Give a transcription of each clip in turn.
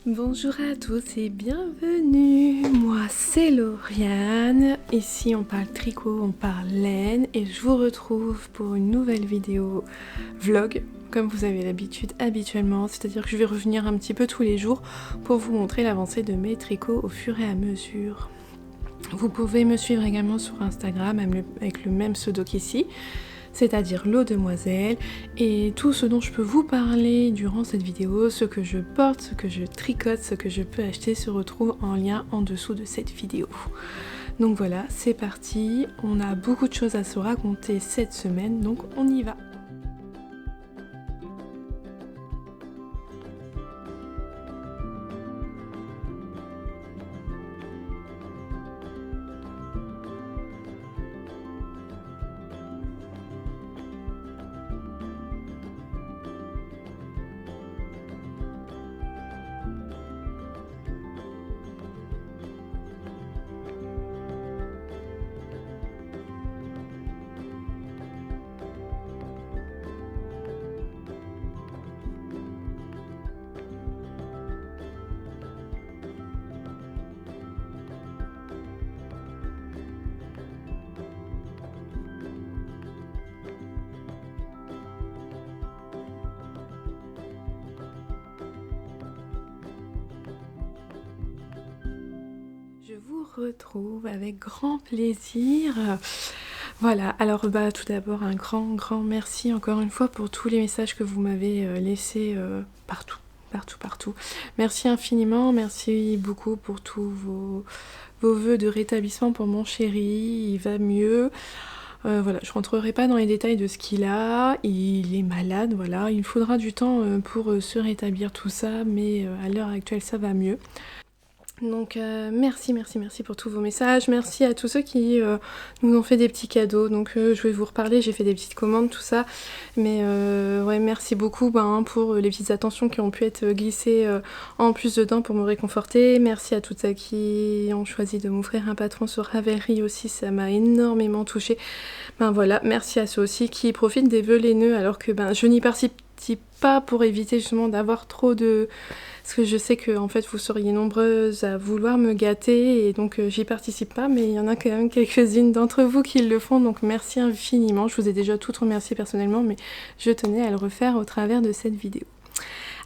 Bonjour à tous et bienvenue, moi c'est Lauriane, ici on parle tricot, on parle laine et je vous retrouve pour une nouvelle vidéo vlog comme vous avez l'habitude habituellement, c'est-à-dire que je vais revenir un petit peu tous les jours pour vous montrer l'avancée de mes tricots au fur et à mesure. Vous pouvez me suivre également sur Instagram avec le même pseudo qu'ici, c'est-à-dire Laudemoiselle, et tout ce dont je peux vous parler durant cette vidéo, ce que je porte, ce que je tricote, ce que je peux acheter se retrouve en lien en dessous de cette vidéo. Donc voilà, c'est parti, on a beaucoup de choses à se raconter cette semaine, donc on y va. Je vous retrouve avec grand plaisir. Voilà, alors tout d'abord un grand merci encore une fois pour tous les messages que vous m'avez laissés partout. Merci infiniment, merci beaucoup pour tous vos vœux de rétablissement pour mon chéri, il va mieux. Voilà, je rentrerai pas dans les détails de ce qu'il a, il est malade, voilà, il faudra du temps pour se rétablir tout ça, mais à l'heure actuelle ça va mieux. Donc merci pour tous vos messages, merci à tous ceux qui nous ont fait des petits cadeaux, donc je vais vous reparler, j'ai fait des petites commandes, tout ça, mais ouais, merci beaucoup pour les petites attentions qui ont pu être glissées en plus dedans pour me réconforter, merci à toutes celles qui ont choisi de m'offrir un patron sur Ravelry aussi, ça m'a énormément touchée, voilà, merci à ceux aussi qui profitent des vœux laineux alors que je n'y participe pas pour éviter justement d'avoir trop de... Parce que je sais que en fait vous seriez nombreuses à vouloir me gâter et donc j'y participe pas, mais il y en a quand même quelques-unes d'entre vous qui le font, donc merci infiniment. Je vous ai déjà toutes remerciées personnellement, mais je tenais à le refaire au travers de cette vidéo.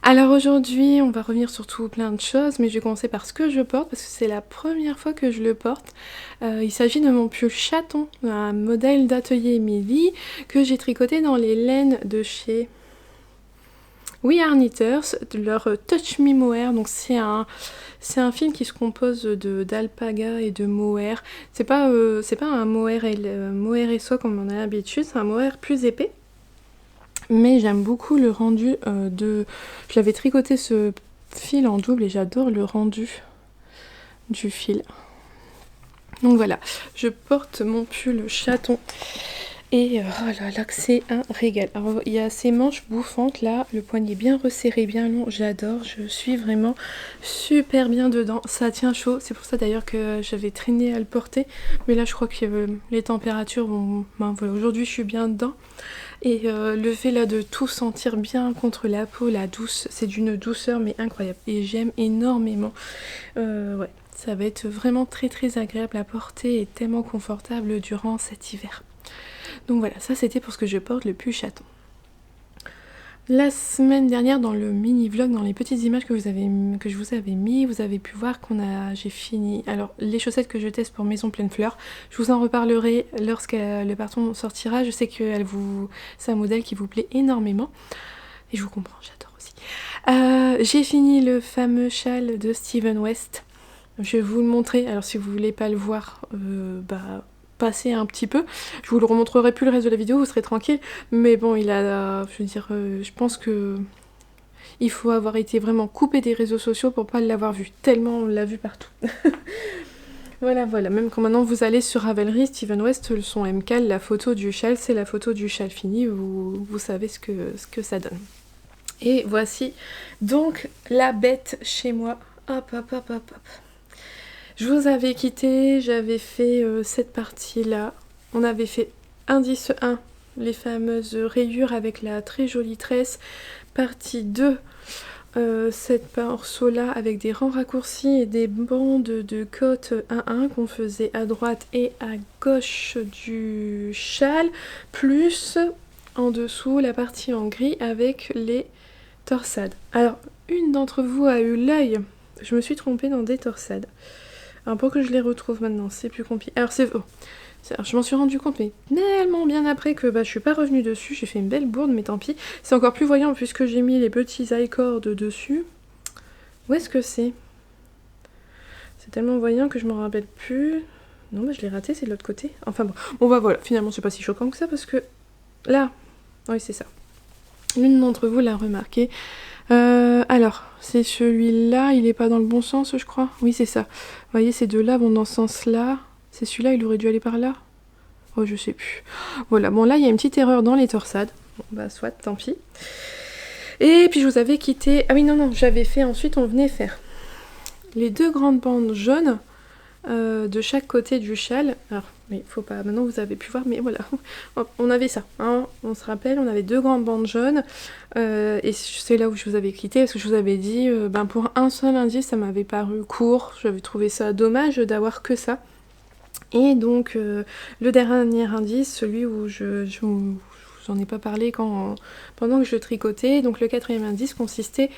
Alors aujourd'hui on va revenir sur tout plein de choses, mais je vais commencer par ce que je porte parce que c'est la première fois que je le porte. Il s'agit de mon pull chaton, un modèle d'atelier Emily que j'ai tricoté dans les laines de chez We Are Knitters, leur Touch Me Mohair. Donc c'est un fil qui se compose d'alpaga et de mohair. C'est pas un mohair et soie comme on a l'habitude, c'est un mohair plus épais. Mais j'aime beaucoup le rendu Je l'avais tricoté ce fil en double et j'adore le rendu du fil. Donc voilà, je porte mon pull chaton. Et oh là là que c'est un régal. Alors il y a ces manches bouffantes là, le poignet bien resserré, bien long, j'adore, je suis vraiment super bien dedans, ça tient chaud, c'est pour ça d'ailleurs que j'avais traîné à le porter, mais là je crois que les températures vont... voilà, aujourd'hui je suis bien dedans, et le fait là de tout sentir bien contre la peau, la douce, c'est d'une douceur mais incroyable, et j'aime énormément, ouais, ça va être vraiment très agréable à porter et tellement confortable durant cet hiver. Donc voilà, ça c'était pour ce que je porte, le pull chaton. La semaine dernière, dans le mini vlog, dans les petites images que je vous avais mis, vous avez pu voir j'ai fini. Alors les chaussettes que je teste pour Maison Pleine Fleur, je vous en reparlerai lorsque le patron sortira. Je sais que c'est un modèle qui vous plaît énormément. Et je vous comprends, j'adore aussi. J'ai fini le fameux châle de Steven West. Je vais vous le montrer. Alors si vous voulez pas le voir, passer un petit peu, je vous le remontrerai plus le reste de la vidéo, vous serez tranquille, mais bon, je pense que il faut avoir été vraiment coupé des réseaux sociaux pour pas l'avoir vu, tellement on l'a vu partout. Voilà, même quand maintenant vous allez sur Ravelry, Steven West, son MCAL, la photo du châle, c'est la photo du châle fini, vous savez ce que ça donne. Et voici donc la bête chez moi, hop. Je vous avais quitté, j'avais fait cette partie-là. On avait fait indice 1, les fameuses rayures avec la très jolie tresse. Partie 2, cette morceau-là avec des rangs raccourcis et des bandes de côte 1-1 qu'on faisait à droite et à gauche du châle, plus en dessous la partie en gris avec les torsades. Alors, une d'entre vous a eu l'œil, je me suis trompée dans des torsades. Alors pour que je les retrouve maintenant, c'est plus compliqué. Alors c'est... Oh. Alors, je m'en suis rendu compte, mais tellement bien après que je suis pas revenue dessus. J'ai fait une belle bourde, mais tant pis. C'est encore plus voyant puisque j'ai mis les petits i-cords dessus. Où est-ce que c'est? C'est tellement voyant que je m'en rappelle plus. Non, je l'ai raté, c'est de l'autre côté. Enfin bon, voilà, finalement c'est pas si choquant que ça parce que là, oui c'est ça. L'une d'entre vous l'a remarqué. Alors, c'est celui-là, il est pas dans le bon sens, je crois. Oui, c'est ça. Vous voyez, ces deux-là vont dans ce sens-là. C'est celui-là, il aurait dû aller par là. Oh, je sais plus. Voilà, bon là, il y a une petite erreur dans les torsades. Bon, soit, tant pis. Et puis, je vous avais quitté... Ah oui, non, j'avais fait... Ensuite, on venait faire les deux grandes bandes jaunes de chaque côté du châle. Alors, mais faut pas... Maintenant, vous avez pu voir, mais voilà. On avait ça, hein. On se rappelle, on avait deux grandes bandes jaunes. Et c'est là où je vous avais quitté, parce que je vous avais dit, pour un seul indice, ça m'avait paru court. J'avais trouvé ça dommage d'avoir que ça. Et donc, le dernier indice, celui où je vous en ai pas parlé pendant que je tricotais, donc le quatrième indice consistait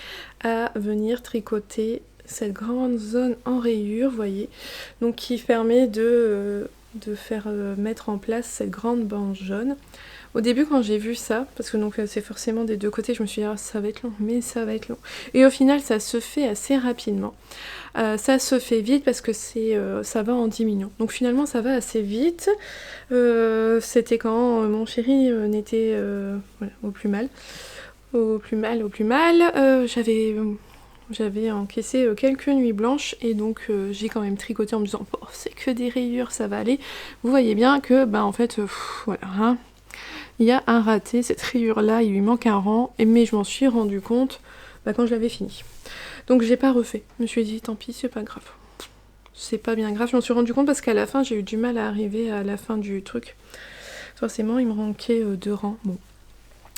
à venir tricoter cette grande zone en rayures, vous voyez, donc qui permet de faire mettre en place cette grande bande jaune. Au début, quand j'ai vu ça, parce que donc c'est forcément des deux côtés, je me suis dit ah, ça va être long, mais ça va être long. Et au final, ça se fait assez rapidement. Ça se fait vite parce que ça va en diminuant. Donc finalement, ça va assez vite. C'était quand mon chéri n'était voilà, au plus mal. Au plus mal. J'avais encaissé quelques nuits blanches et donc j'ai quand même tricoté en me disant oh, c'est que des rayures, ça va aller. Vous voyez bien que en fait, voilà, hein, il y a un raté, cette rayure là, il lui manque un rang, mais je m'en suis rendu compte quand je l'avais fini. Donc j'ai pas refait, je me suis dit tant pis, c'est pas grave. C'est pas bien grave, je m'en suis rendu compte parce qu'à la fin j'ai eu du mal à arriver à la fin du truc. Forcément il me manquait 2 rangs, bon.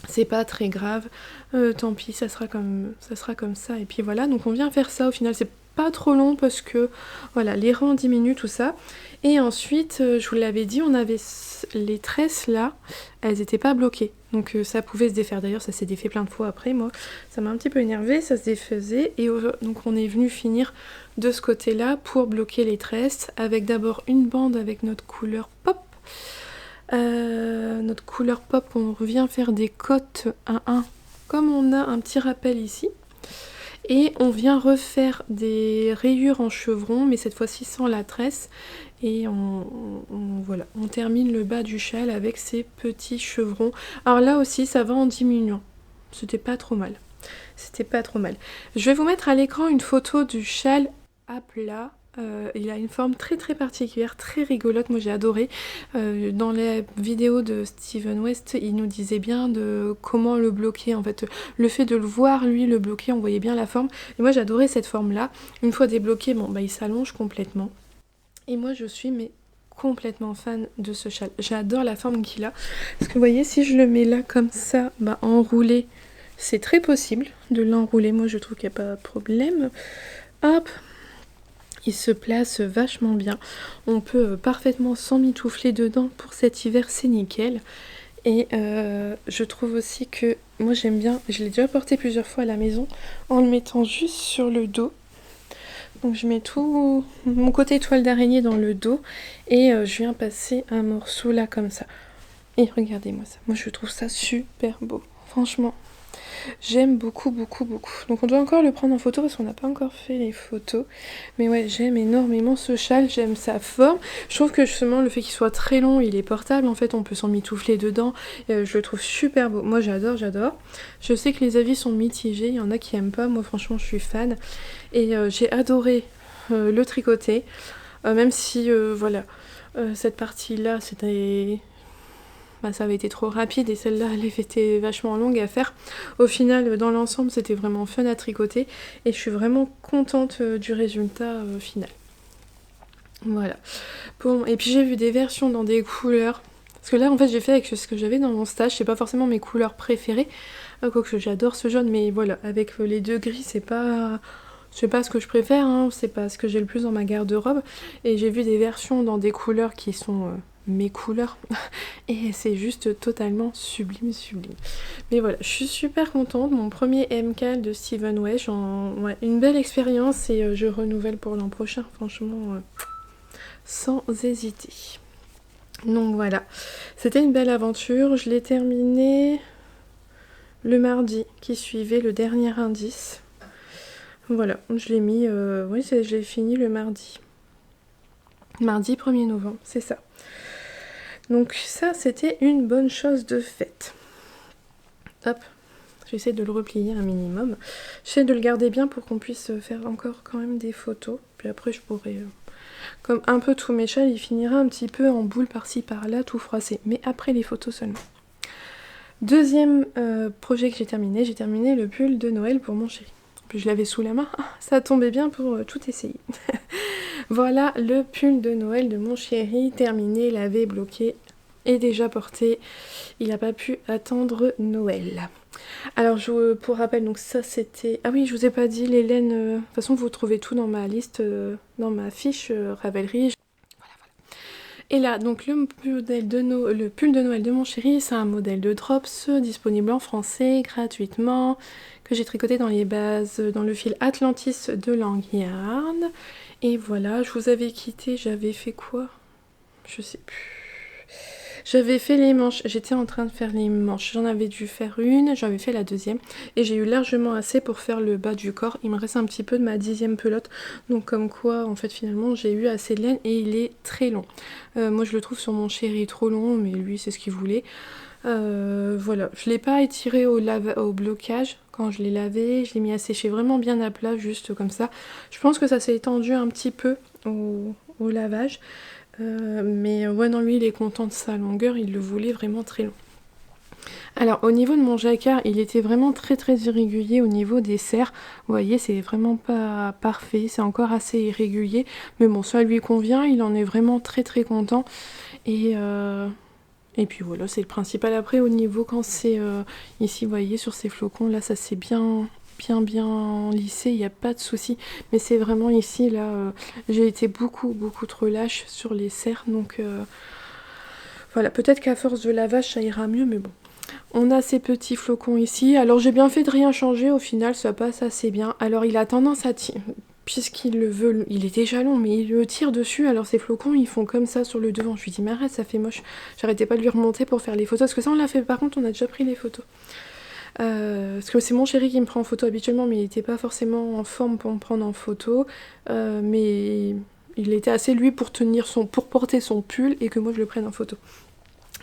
C'est pas très grave, tant pis, ça sera comme ça. Et puis voilà, donc on vient faire ça, au final c'est pas trop long parce que voilà, les rangs diminuent, tout ça. Et ensuite, je vous l'avais dit, on avait les tresses là, elles étaient pas bloquées. Donc ça pouvait se défaire, d'ailleurs ça s'est défait plein de fois après, moi ça m'a un petit peu énervé, ça se défaisait. Et donc on est venu finir de ce côté là pour bloquer les tresses, avec d'abord une bande avec notre couleur pop. On revient faire des côtes 1-1 comme on a un petit rappel ici, et on vient refaire des rayures en chevron mais cette fois-ci sans la tresse, et voilà, on termine le bas du châle avec ces petits chevrons. Alors là aussi ça va en diminuant, c'était pas trop mal, je vais vous mettre à l'écran une photo du châle à plat. Il a une forme très très particulière, très rigolote, moi j'ai adoré. Dans les vidéos de Steven West, il nous disait bien de comment le bloquer, en fait. Le fait de le voir, lui, le bloquer, on voyait bien la forme. Et moi j'adorais cette forme-là. Une fois débloqué, il s'allonge complètement. Et moi je suis complètement fan de ce châle. J'adore la forme qu'il a. Parce que vous voyez, si je le mets là comme ça, enroulé, c'est très possible de l'enrouler. Moi je trouve qu'il n'y a pas de problème. Hop! Il se place vachement bien. On peut parfaitement s'emmitoufler dedans pour cet hiver, c'est nickel. Et je trouve aussi que, moi j'aime bien, je l'ai déjà porté plusieurs fois à la maison, en le mettant juste sur le dos. Donc je mets tout mon côté toile d'araignée dans le dos et je viens passer un morceau là comme ça. Et regardez-moi ça, moi je trouve ça super beau, franchement. J'aime beaucoup. Donc on doit encore le prendre en photo parce qu'on n'a pas encore fait les photos. Mais ouais, j'aime énormément ce châle, j'aime sa forme. Je trouve que justement le fait qu'il soit très long, il est portable. En fait, on peut s'emmitoufler dedans. Je le trouve super beau. Moi, j'adore. Je sais que les avis sont mitigés. Il y en a qui aiment pas. Moi, franchement, je suis fan. Et j'ai adoré le tricoter. Même si, voilà, cette partie-là, c'était... ça avait été trop rapide et celle-là elle avait été vachement longue à faire. Au final, dans l'ensemble, c'était vraiment fun à tricoter et je suis vraiment contente du résultat final. Voilà. Bon, et puis j'ai vu des versions dans des couleurs. Parce que là en fait j'ai fait avec ce que j'avais dans mon stage, c'est pas forcément mes couleurs préférées, quoique j'adore ce jaune, mais voilà, avec les deux gris c'est pas ce que je préfère, hein, c'est pas ce que j'ai le plus dans ma garde-robe. Et j'ai vu des versions dans des couleurs qui sont mes couleurs, et c'est juste totalement sublime, sublime. Mais voilà, je suis super contente, mon premier MCAL de Steven Way, ouais, une belle expérience et je renouvelle pour l'an prochain, franchement, sans hésiter. Donc voilà, c'était une belle aventure, je l'ai terminée le mardi qui suivait le dernier indice. Voilà, je l'ai mis, oui, je l'ai fini le mardi. Mardi 1er novembre, c'est ça. Donc ça, c'était une bonne chose de faite. Hop, j'essaie de le replier un minimum. J'essaie de le garder bien pour qu'on puisse faire encore quand même des photos. Puis après, je pourrais... comme un peu tous mes châles, il finira un petit peu en boule par-ci par-là, tout froissé. Mais après les photos seulement. Deuxième projet que j'ai terminé le pull de Noël pour mon chéri. Puis je l'avais sous la main, ça tombait bien pour tout essayer. Voilà le pull de Noël de mon chéri, terminé, lavé, bloqué et déjà porté. Il n'a pas pu attendre Noël. Alors pour rappel, donc ça c'était... Ah oui, je vous ai pas dit les laines... De toute façon, vous trouvez tout dans ma liste, dans ma fiche Ravelry. Voilà, voilà. Et là, donc le pull de Noël de mon chéri, c'est un modèle de Drops disponible en français gratuitement, que j'ai tricoté dans les bases, dans le fil Atlantis de Langyarn. Et voilà, je vous avais quitté, j'avais fait quoi? Je sais plus. J'avais fait les manches, j'étais en train de faire les manches, j'en avais dû faire une, j'avais fait la deuxième, et j'ai eu largement assez pour faire le bas du corps. Il me reste un petit peu de ma 10e pelote, donc comme quoi, en fait, finalement, j'ai eu assez de laine, et il est très long. Moi, je le trouve sur mon chéri trop long, mais lui, c'est ce qu'il voulait. Voilà, je l'ai pas étiré au blocage quand je l'ai lavé, je l'ai mis à sécher vraiment bien à plat, juste comme ça. Je pense que ça s'est étendu un petit peu au lavage. Mais ouais, non, lui il est content de sa longueur, il le voulait vraiment très long. Alors au niveau de mon jacquard, il était vraiment très très irrégulier au niveau des serres. Vous voyez, c'est vraiment pas parfait, c'est encore assez irrégulier. Mais bon, ça lui convient, il en est vraiment très très content. Et puis voilà, c'est le principal. Après au niveau quand c'est ici, vous voyez, sur ces flocons, là ça c'est bien lissé, il n'y a pas de souci, mais c'est vraiment ici là j'ai été beaucoup trop lâche sur les serres, donc voilà, peut-être qu'à force de lavage ça ira mieux, mais bon. On a ces petits flocons ici, alors j'ai bien fait de rien changer, au final ça passe assez bien. Alors il a tendance à tirer, puisqu'il le veut, il est déjà long, mais il le tire dessus, alors ces flocons ils font comme ça sur le devant. Je lui dis mais arrête, ça fait moche. J'arrêtais pas de lui remonter pour faire les photos, parce que ça on l'a fait, par contre on a déjà pris les photos. Parce que c'est mon chéri qui me prend en photo habituellement, mais il n'était pas forcément en forme pour me prendre en photo, mais il était assez lui pour porter son pull et que moi je le prenne en photo.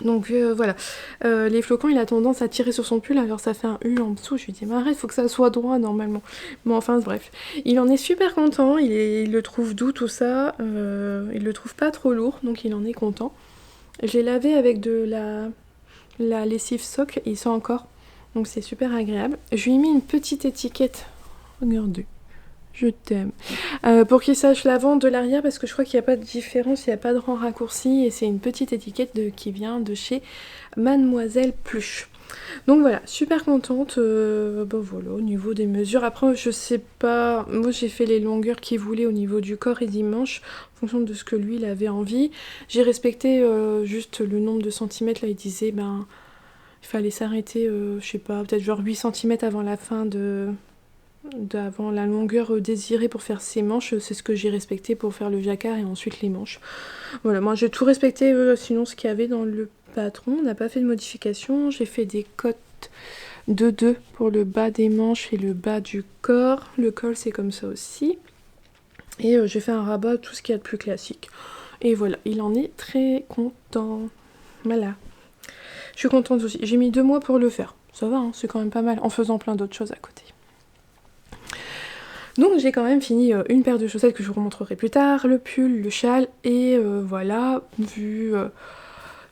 Donc voilà, les flocons il a tendance à tirer sur son pull, alors ça fait un U en dessous. Je lui dis mais arrête, faut que ça soit droit normalement. Mais enfin bref, il en est super content, il le trouve doux tout ça, il le trouve pas trop lourd, donc il en est content. Je l'ai lavé avec de la lessive sock, il sent encore. Donc c'est super agréable. Je lui ai mis une petite étiquette. Regardez, je t'aime. Pour qu'il sache l'avant de l'arrière, parce que je crois qu'il n'y a pas de différence, il n'y a pas de rang raccourci. Et c'est une petite étiquette qui vient de chez Mademoiselle Pluche. Donc voilà, super contente. Bon voilà, au niveau des mesures. Après, je sais pas. Moi, j'ai fait les longueurs qu'il voulait au niveau du corps et des manches, en fonction de ce que lui, il avait envie. J'ai respecté juste le nombre de centimètres. Là, il disait, ben... il fallait s'arrêter, je sais pas, peut-être genre 8 cm avant la fin avant la longueur désirée pour faire ses manches. C'est ce que j'ai respecté pour faire le jacquard et ensuite les manches. Voilà, moi j'ai tout respecté, sinon ce qu'il y avait dans le patron. On n'a pas fait de modification. J'ai fait des cottes de 2 pour le bas des manches et le bas du corps. Le col c'est comme ça aussi. Et j'ai fait un rabat, tout ce qu'il y a de plus classique. Et voilà, il en est très content. Voilà. Je suis contente aussi. J'ai mis 2 mois pour le faire. Ça va, hein, c'est quand même pas mal, en faisant plein d'autres choses à côté. Donc j'ai quand même fini une paire de chaussettes que je vous remontrerai plus tard, le pull, le châle, et voilà,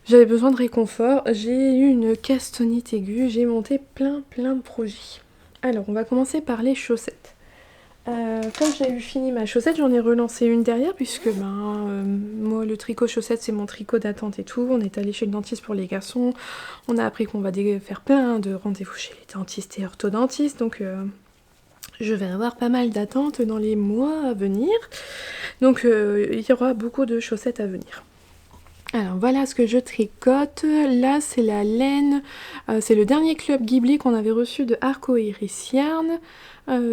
j'avais besoin de réconfort, j'ai eu une castonite aiguë, j'ai monté plein de projets. Alors on va commencer par les chaussettes. Comme j'ai eu fini ma chaussette, j'en ai relancé une derrière puisque moi le tricot chaussette c'est mon tricot d'attente et tout. On est allé chez le dentiste pour les garçons. On a appris qu'on va faire plein de rendez-vous chez les dentistes et orthodontistes. Donc je vais avoir pas mal d'attentes dans les mois à venir. Donc il y aura beaucoup de chaussettes à venir. Alors voilà ce que je tricote. Là c'est la laine, c'est le dernier club Ghibli qu'on avait reçu de Arco Iris Yarn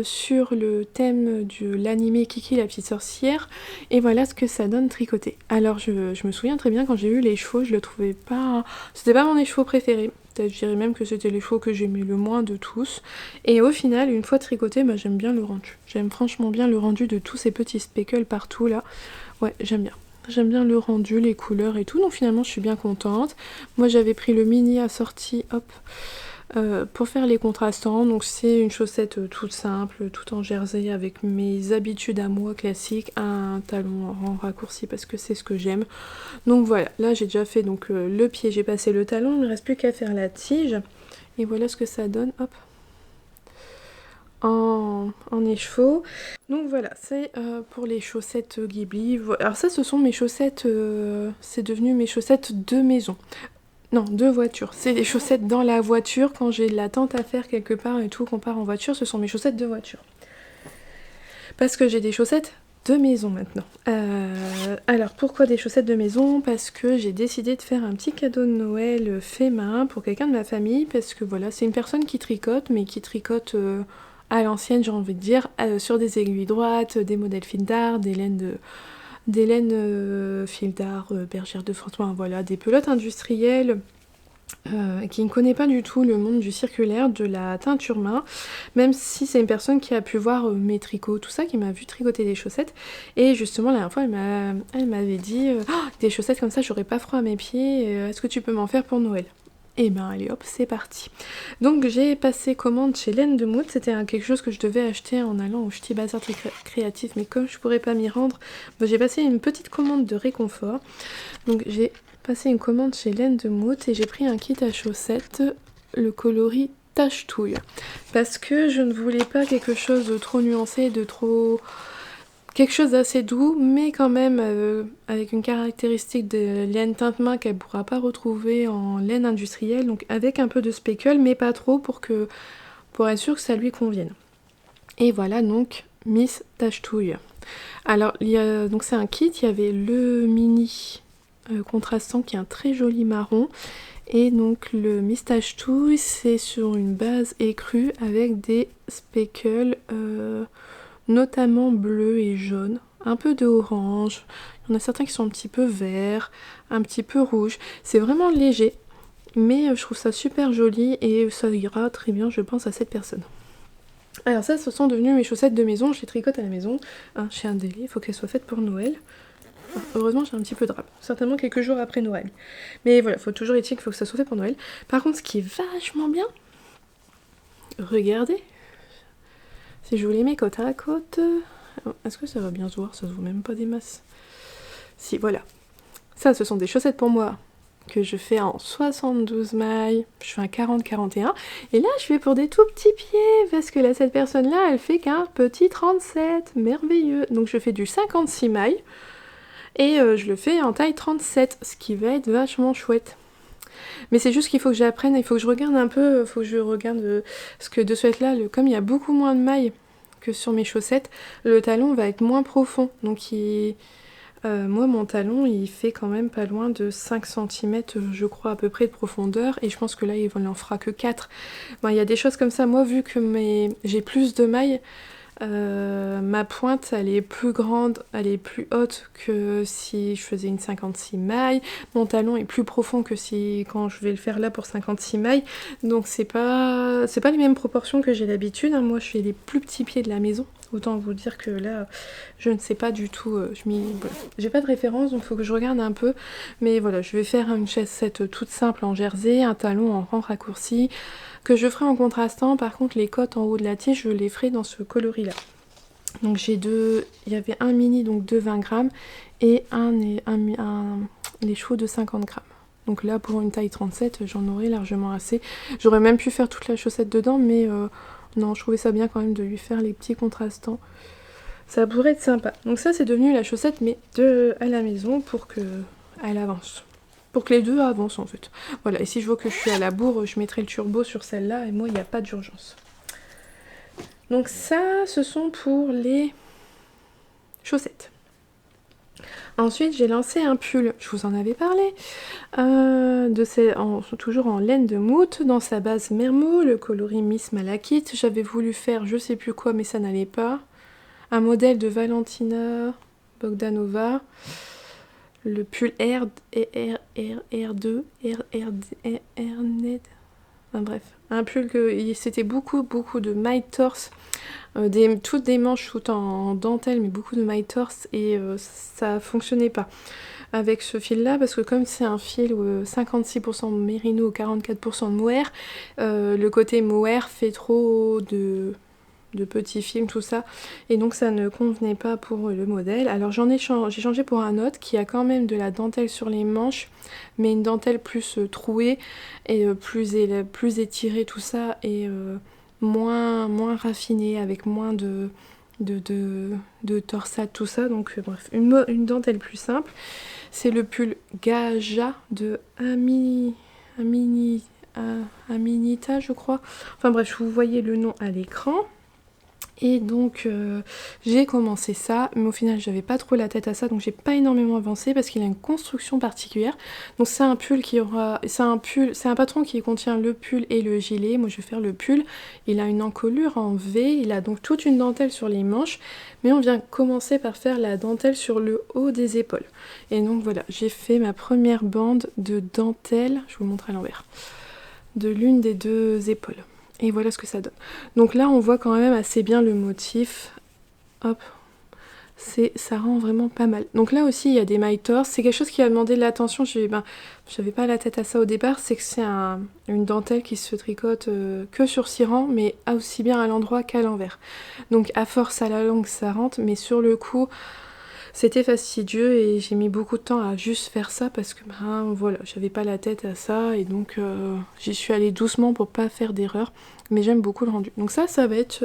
sur le thème de l'animé Kiki la petite sorcière. Et voilà ce que ça donne tricoté. Alors je me souviens très bien quand j'ai eu les chevaux, je le trouvais pas... C'était pas mon écheveau préféré. Peut-être je dirais même que c'était l'écheveau que j'aimais le moins de tous. Et au final, une fois tricoté, j'aime bien le rendu. J'aime franchement bien le rendu de tous ces petits speckles partout là. Ouais, j'aime bien. J'aime bien le rendu, les couleurs et tout, donc finalement je suis bien contente. Moi j'avais pris le mini assorti, hop, pour faire les contrastants. Donc c'est une chaussette toute simple, toute en jersey avec mes habitudes à moi classiques, un talon en raccourci parce que c'est ce que j'aime. Donc voilà, là j'ai déjà fait donc le pied, j'ai passé le talon, il ne me reste plus qu'à faire la tige. Et voilà ce que ça donne, hop. En écheveau. Donc voilà, c'est pour les chaussettes Ghibli. Alors ça, ce sont mes chaussettes, c'est devenu mes chaussettes de maison. Non, de voiture. C'est des chaussettes dans la voiture quand j'ai de la tente à faire quelque part et tout, qu'on part en voiture, ce sont mes chaussettes de voiture. Parce que j'ai des chaussettes de maison maintenant. Alors pourquoi des chaussettes de maison? Parce que j'ai décidé de faire un petit cadeau de Noël fait main pour quelqu'un de ma famille, parce que voilà, c'est une personne qui tricote, mais qui tricote à l'ancienne, j'ai envie de dire, sur des aiguilles droites, des modèles fil d'art, des laines fil d'art, bergère de France, voilà, des pelotes industrielles. Qui ne connaît pas du tout le monde du circulaire, de la teinture main, même si c'est une personne qui a pu voir mes tricots, tout ça, qui m'a vu tricoter des chaussettes. Et justement, la dernière fois, elle m'avait dit oh, des chaussettes comme ça, j'aurais pas froid à mes pieds, est-ce que tu peux m'en faire pour Noël? Et ben allez hop, c'est parti. Donc j'ai passé commande chez Laine de Mout, c'était quelque chose que je devais acheter en allant au Ch'ti Bazar très créatif, mais comme je pourrais pas m'y rendre, j'ai passé une petite commande de réconfort. Donc j'ai passé une commande chez Laine de Mout et j'ai pris un kit à chaussettes, le coloris tache touille. Parce que je ne voulais pas quelque chose de trop nuancé, de trop... quelque chose d'assez doux, mais quand même avec une caractéristique de laine teinte main qu'elle ne pourra pas retrouver en laine industrielle, donc avec un peu de speckle, mais pas trop pour être sûr que ça lui convienne. Et voilà donc Miss Tache Touille. Alors donc c'est un kit, il y avait le mini contrastant qui est un très joli marron, et donc le Miss Tache Touille c'est sur une base écrue avec des speckles notamment bleu et jaune, un peu de orange, il y en a certains qui sont un petit peu verts, un petit peu rouge, c'est vraiment léger, mais je trouve ça super joli et ça ira très bien je pense à cette personne. Alors ça, ce sont devenues mes chaussettes de maison, je les tricote à la maison, chez un délai, il faut qu'elles soient faites pour Noël. Heureusement j'ai un petit peu de rab, certainement quelques jours après Noël, mais voilà, faut toujours être qu'il faut que ça soit fait pour Noël. Par contre ce qui est vachement bien, regardez, si je vous les mets côte à côte, est-ce que ça va bien se voir? Ça se voit même pas des masses. Si, voilà. Ça, ce sont des chaussettes pour moi que je fais en 72 mailles, je fais un 40-41, et là je fais pour des tout petits pieds, parce que là cette personne-là, elle fait qu'un petit 37, merveilleux. Donc je fais du 56 mailles, et je le fais en taille 37, ce qui va être vachement chouette. Mais c'est juste qu'il faut que j'apprenne, il faut que je regarde un peu, il faut que je regarde parce que de ce fait là, comme il y a beaucoup moins de mailles que sur mes chaussettes, le talon va être moins profond. Donc moi mon talon il fait quand même pas loin de 5 cm je crois à peu près de profondeur, et je pense que là il n'en fera que 4. Bon, il y a des choses comme ça, moi vu que j'ai plus de mailles, ma pointe elle est plus grande, elle est plus haute que si je faisais une 56 mailles, mon talon est plus profond que quand je vais le faire là pour 56 mailles, donc c'est pas les mêmes proportions que j'ai d'habitude, hein. Moi je fais les plus petits pieds de la maison, autant vous dire que là je ne sais pas du tout, voilà. J'ai pas de référence donc il faut que je regarde un peu, mais voilà, je vais faire une chaussette toute simple en jersey, un talon en rang raccourci, que je ferai en contrastant. Par contre les côtes en haut de la tige je les ferai dans ce coloris là. Donc j'ai il y avait un mini donc de 20 grammes et les chevaux de 50 grammes. Donc là pour une taille 37 j'en aurai largement assez. J'aurais même pu faire toute la chaussette dedans, mais Non, je trouvais ça bien quand même de lui faire les petits contrastants. Ça pourrait être sympa. Donc ça, c'est devenu la chaussette, mais à la maison pour que elle avance. Pour que les deux avancent en fait. Voilà, et si je vois que je suis à la bourre, je mettrai le turbo sur celle-là, et moi, il n'y a pas d'urgence. Donc ça, ce sont pour les chaussettes. Ensuite, j'ai lancé un pull, je vous en avais parlé, toujours en laine de moute, dans sa base Mermo, le coloris Miss Malakite. J'avais voulu faire je sais plus quoi, mais ça n'allait pas. Un modèle de Valentina Bogdanova. Le pull R2, RNED. Enfin bref, un pull que c'était beaucoup de mailles torse. Toutes des manches tout en dentelle, mais beaucoup de mailles torse, et ça fonctionnait pas avec ce fil là, parce que comme c'est un fil 56% mérino, 44% de mohair, le côté mohair fait trop de petits fils, tout ça, et donc ça ne convenait pas pour le modèle. Alors j'ai changé pour un autre qui a quand même de la dentelle sur les manches, mais une dentelle plus trouée et plus étirée, tout ça, et moins raffinée, avec moins de torsade, tout ça. Donc bref, une dentelle plus simple. C'est le pull Gaja de Aminita, je crois. Enfin bref, vous voyez le nom à l'écran. Et donc j'ai commencé ça, mais au final j'avais pas trop la tête à ça, donc j'ai pas énormément avancé parce qu'il a une construction particulière. Donc c'est un pull c'est un patron qui contient le pull et le gilet. Moi je vais faire le pull. Il a une encolure en V, il a donc toute une dentelle sur les manches, mais on vient commencer par faire la dentelle sur le haut des épaules. Et donc voilà, j'ai fait ma première bande de dentelle, je vous montre à l'envers, de l'une des deux épaules. Et voilà ce que ça donne. Donc là, on voit quand même assez bien le motif. Hop. Ça rend vraiment pas mal. Donc là aussi, il y a des mailles torse. C'est quelque chose qui a demandé de l'attention. J'avais pas la tête à ça au départ. C'est que c'est une dentelle qui se tricote que sur 6 rangs, mais aussi bien à l'endroit qu'à l'envers. Donc à force, à la longue, ça rentre. Mais sur le coup, c'était fastidieux et j'ai mis beaucoup de temps à juste faire ça parce que voilà, j'avais pas la tête à ça, et donc j'y suis allée doucement pour pas faire d'erreur, mais j'aime beaucoup le rendu. Donc ça va être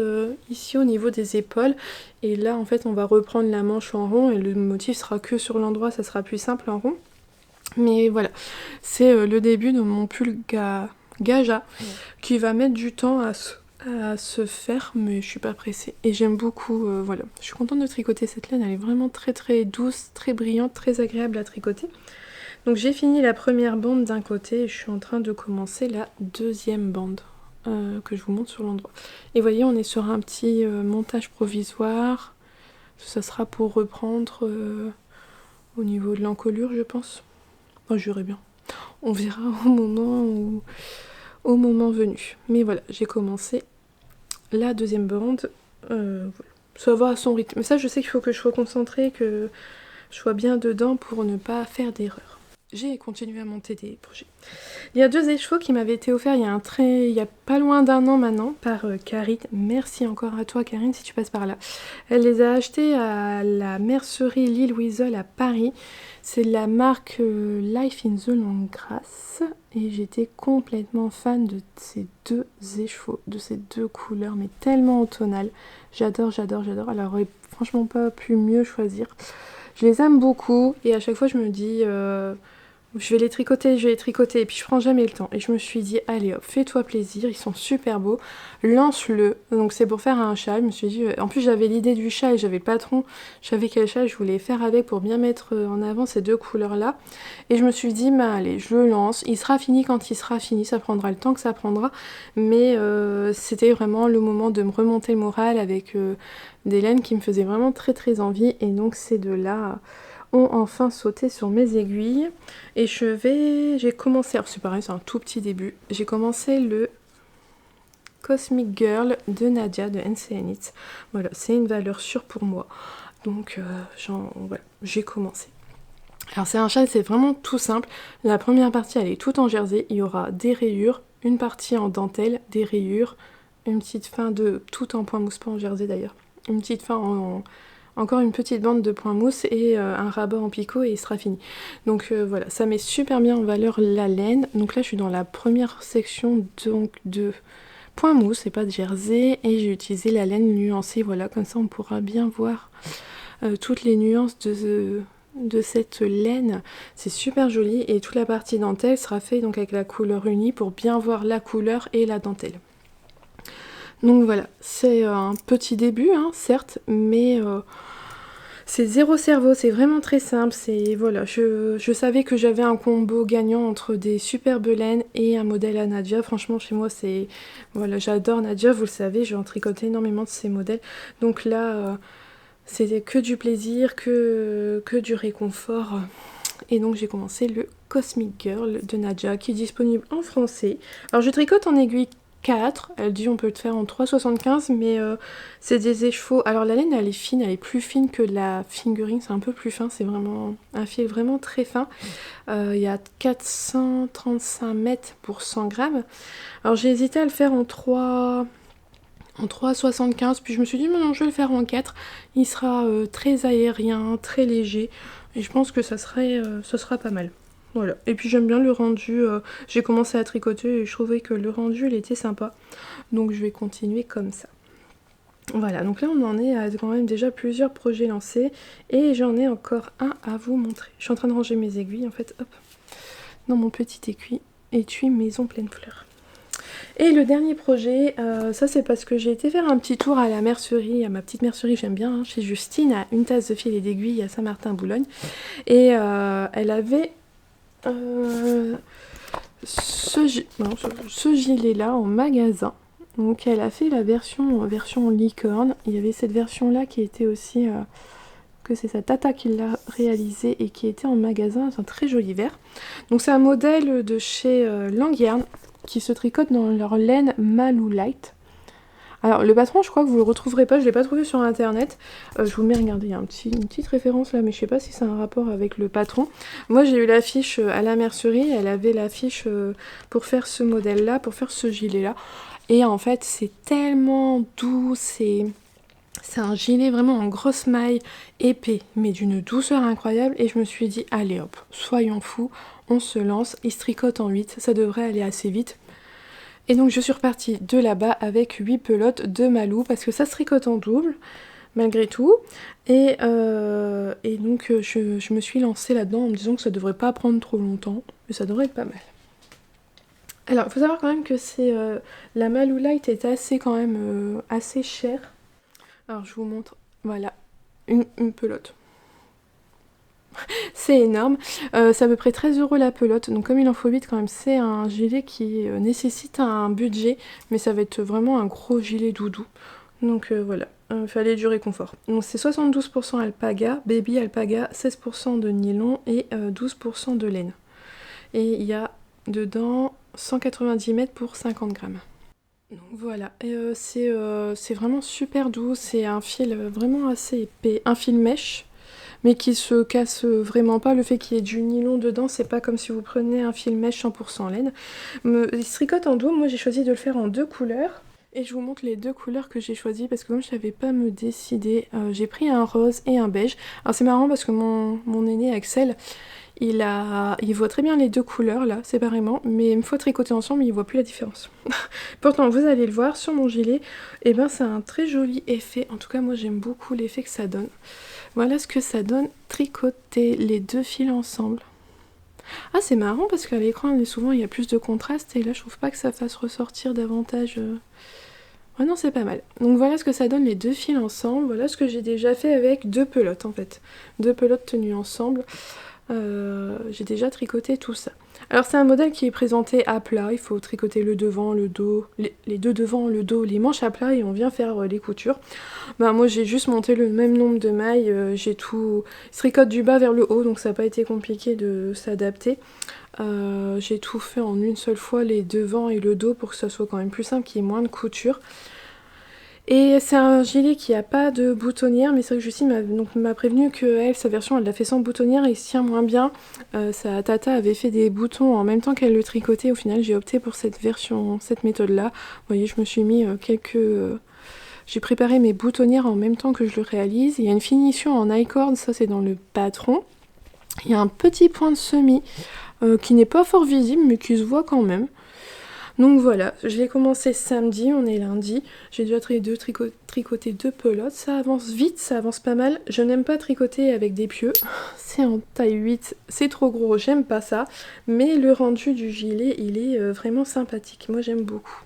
ici au niveau des épaules, et là en fait on va reprendre la manche en rond et le motif sera que sur l'endroit, ça sera plus simple en rond. Mais voilà, c'est le début de mon pull Gaja qui va mettre du temps à se faire, mais je suis pas pressée et j'aime beaucoup. Voilà, je suis contente de tricoter cette laine, elle est vraiment très très douce, très brillante, très agréable à tricoter. Donc j'ai fini la première bande d'un côté et je suis en train de commencer la deuxième bande que je vous montre sur l'endroit. Et voyez, on est sur un petit montage provisoire. Ça sera pour reprendre au niveau de l'encolure, je pense. Oh, j'aurais bien. On verra au moment venu. Mais voilà, j'ai commencé la deuxième bande. Voilà. Ça va à son rythme. Mais ça, je sais qu'il faut que je sois concentrée, que je sois bien dedans pour ne pas faire d'erreur. J'ai continué à monter des projets. Il y a 2 écheveaux qui m'avaient été offerts il y a pas loin d'1 an maintenant par Karine. Merci encore à toi Karine si tu passes par là. Elle les a achetés à la mercerie L'Île Whistle à Paris. C'est de la marque Life in the Long Grass. Et j'étais complètement fan de ces 2 écheveaux, de ces 2 couleurs, mais tellement automnales. J'adore. Elle aurait franchement pas pu mieux choisir. Je les aime beaucoup et à chaque fois je me dis je vais les tricoter, et puis je prends jamais le temps. Et je me suis dit, allez hop, fais-toi plaisir, ils sont super beaux, lance-le. Donc c'est pour faire un châle, je me suis dit, en plus j'avais l'idée du châle, j'avais pas trop, je savais quel châle je voulais faire avec pour bien mettre en avant ces 2 couleurs-là. Et je me suis dit, allez, je le lance, il sera fini quand il sera fini, ça prendra le temps que ça prendra. Mais c'était vraiment le moment de me remonter le moral avec des laines qui me faisaient vraiment très très envie. Et donc ces 2-là ont enfin sauté sur mes aiguilles et j'ai commencé, alors c'est pareil, c'est un tout petit début, j'ai commencé le Cosmic Girl de Nadia de NC Knits. Voilà, c'est une valeur sûre pour moi, donc voilà, j'ai commencé. Alors c'est un châle, c'est vraiment tout simple. La première partie elle est toute en jersey, il y aura des rayures, une partie en dentelle, des rayures, une petite fin de tout en point mousse, pas en jersey d'ailleurs, une petite fin encore une petite bande de point mousse et un rabat en picot et il sera fini. Donc voilà, ça met super bien en valeur la laine. Donc là je suis dans la première section donc de point mousse et pas de jersey, et j'ai utilisé la laine nuancée, voilà, comme ça on pourra bien voir toutes les nuances de cette laine. C'est super joli, et toute la partie dentelle sera faite donc avec la couleur unie pour bien voir la couleur et la dentelle. Donc voilà, c'est un petit début, hein, certes, mais c'est zéro cerveau, c'est vraiment très simple. C'est voilà, je savais que j'avais un combo gagnant entre des superbes laines et un modèle à Nadia. Franchement, chez moi, c'est voilà, j'adore Nadia, vous le savez, je en tricote énormément de ces modèles. Donc là, c'était que du plaisir, que du réconfort. Et donc j'ai commencé le Cosmic Girl de Nadia, qui est disponible en français. Alors je tricote en aiguille 4, elle dit on peut le faire en 3,75, mais c'est des écheveaux. Alors la laine elle est fine, elle est plus fine que la fingering, c'est un peu plus fin, c'est vraiment un fil vraiment très fin. Il y a 435 mètres pour 100 grammes. Alors j'ai hésité à le faire en 3,75, puis je me suis dit mais non, je vais le faire en 4. Il sera très aérien, très léger, et je pense que ça sera pas mal. Voilà, et puis j'aime bien le rendu, j'ai commencé à tricoter et je trouvais que le rendu il était sympa, donc je vais continuer comme ça. Voilà, donc là on en est à quand même déjà plusieurs projets lancés, et j'en ai encore un à vous montrer. Je suis en train de ranger mes aiguilles en fait, hop, dans mon petit étui maison pleine fleurs. Et le dernier projet, ça c'est parce que j'ai été faire un petit tour à la mercerie, à ma petite mercerie, j'aime bien, hein, chez Justine, à Une Tasse de Fil et d'Aiguille à Saint-Martin-Boulogne, et elle avait ce gilet là en magasin. Donc elle a fait la version licorne. Il y avait cette version là qui était aussi que c'est sa tata qui l'a réalisé et qui était en magasin. C'est un très joli vert. Donc c'est un modèle de chez Langyarn qui se tricote dans leur laine Malou Light. Alors le patron, je crois que vous le retrouverez pas, je l'ai pas trouvé sur internet. Je vous mets, regardez, il y a une petite référence là, mais je sais pas si c'est un rapport avec le patron. Moi j'ai eu l'affiche à la mercerie, elle avait l'affiche pour faire ce modèle là, pour faire ce gilet là. Et en fait c'est tellement doux, c'est un gilet vraiment en grosse maille, épais, mais d'une douceur incroyable. Et je me suis dit, allez hop, soyons fous, on se lance, il se tricote en 8, ça devrait aller assez vite. Et donc je suis repartie de là-bas avec 8 pelotes de Malou, parce que ça se tricote en double, malgré tout. Et donc je me suis lancée là-dedans en me disant que ça devrait pas prendre trop longtemps, mais ça devrait être pas mal. Alors il faut savoir quand même que la Malou Light est assez quand même assez chère. Alors je vous montre, voilà, une pelote. C'est énorme, c'est à peu près 13 € la pelote, donc comme il en faut 8 quand même, c'est un gilet qui nécessite un budget, mais ça va être vraiment un gros gilet doudou. Donc voilà, il fallait du réconfort. Donc c'est 72% alpaga, baby alpaga, 16% de nylon et 12% de laine. Et il y a dedans 190 mètres pour 50 grammes. Donc voilà, et c'est vraiment super doux, c'est un fil vraiment assez épais, un fil mèche, mais qui se casse vraiment pas. Le fait qu'il y ait du nylon dedans, c'est pas comme si vous prenez un fil mèche 100% laine. Il se tricote en double, moi j'ai choisi de le faire en 2 couleurs. Et je vous montre les 2 couleurs que j'ai choisies parce que comme je savais pas me décider, j'ai pris un rose et un beige. Alors c'est marrant parce que mon aîné Axel, il voit très bien les 2 couleurs là, séparément, mais une fois tricotés ensemble, il voit plus la différence. Pourtant, vous allez le voir sur mon gilet, et ben c'est un très joli effet. En tout cas, moi j'aime beaucoup l'effet que ça donne. Voilà ce que ça donne tricoter les 2 fils ensemble. Ah, c'est marrant parce qu'à l'écran, souvent il y a plus de contraste, et là je trouve pas que ça fasse ressortir davantage. Ouais, non, c'est pas mal. Donc voilà ce que ça donne les 2 fils ensemble. Voilà ce que j'ai déjà fait avec 2 pelotes en fait. 2 pelotes tenues ensemble. J'ai déjà tricoté tout ça. Alors c'est un modèle qui est présenté à plat, il faut tricoter le devant, le dos, les deux devant, le dos, les manches à plat, et on vient faire les coutures. Bah moi j'ai juste monté le même nombre de mailles, j'ai tout... Il se tricote du bas vers le haut, donc ça n'a pas été compliqué de s'adapter. J'ai tout fait en une seule fois, les devants et le dos, pour que ça soit quand même plus simple, qu'il y ait moins de couture. Et c'est un gilet qui a pas de boutonnière, mais c'est vrai que Justine m'a prévenu que elle, sa version, elle l'a fait sans boutonnière et il se tient moins bien. Sa tata avait fait des boutons en même temps qu'elle le tricotait. Au final, j'ai opté pour cette méthode-là. Vous voyez, je me suis mis j'ai préparé mes boutonnières en même temps que je le réalise. Il y a une finition en I-cord, ça c'est dans le patron. Il y a un petit point de semis qui n'est pas fort visible, mais qui se voit quand même. Donc voilà, je l'ai commencé samedi, on est lundi. J'ai déjà tricoté 2 pelotes. Ça avance vite, ça avance pas mal. Je n'aime pas tricoter avec des pieux. C'est en taille 8, c'est trop gros, j'aime pas ça. Mais le rendu du gilet, il est vraiment sympathique. Moi j'aime beaucoup.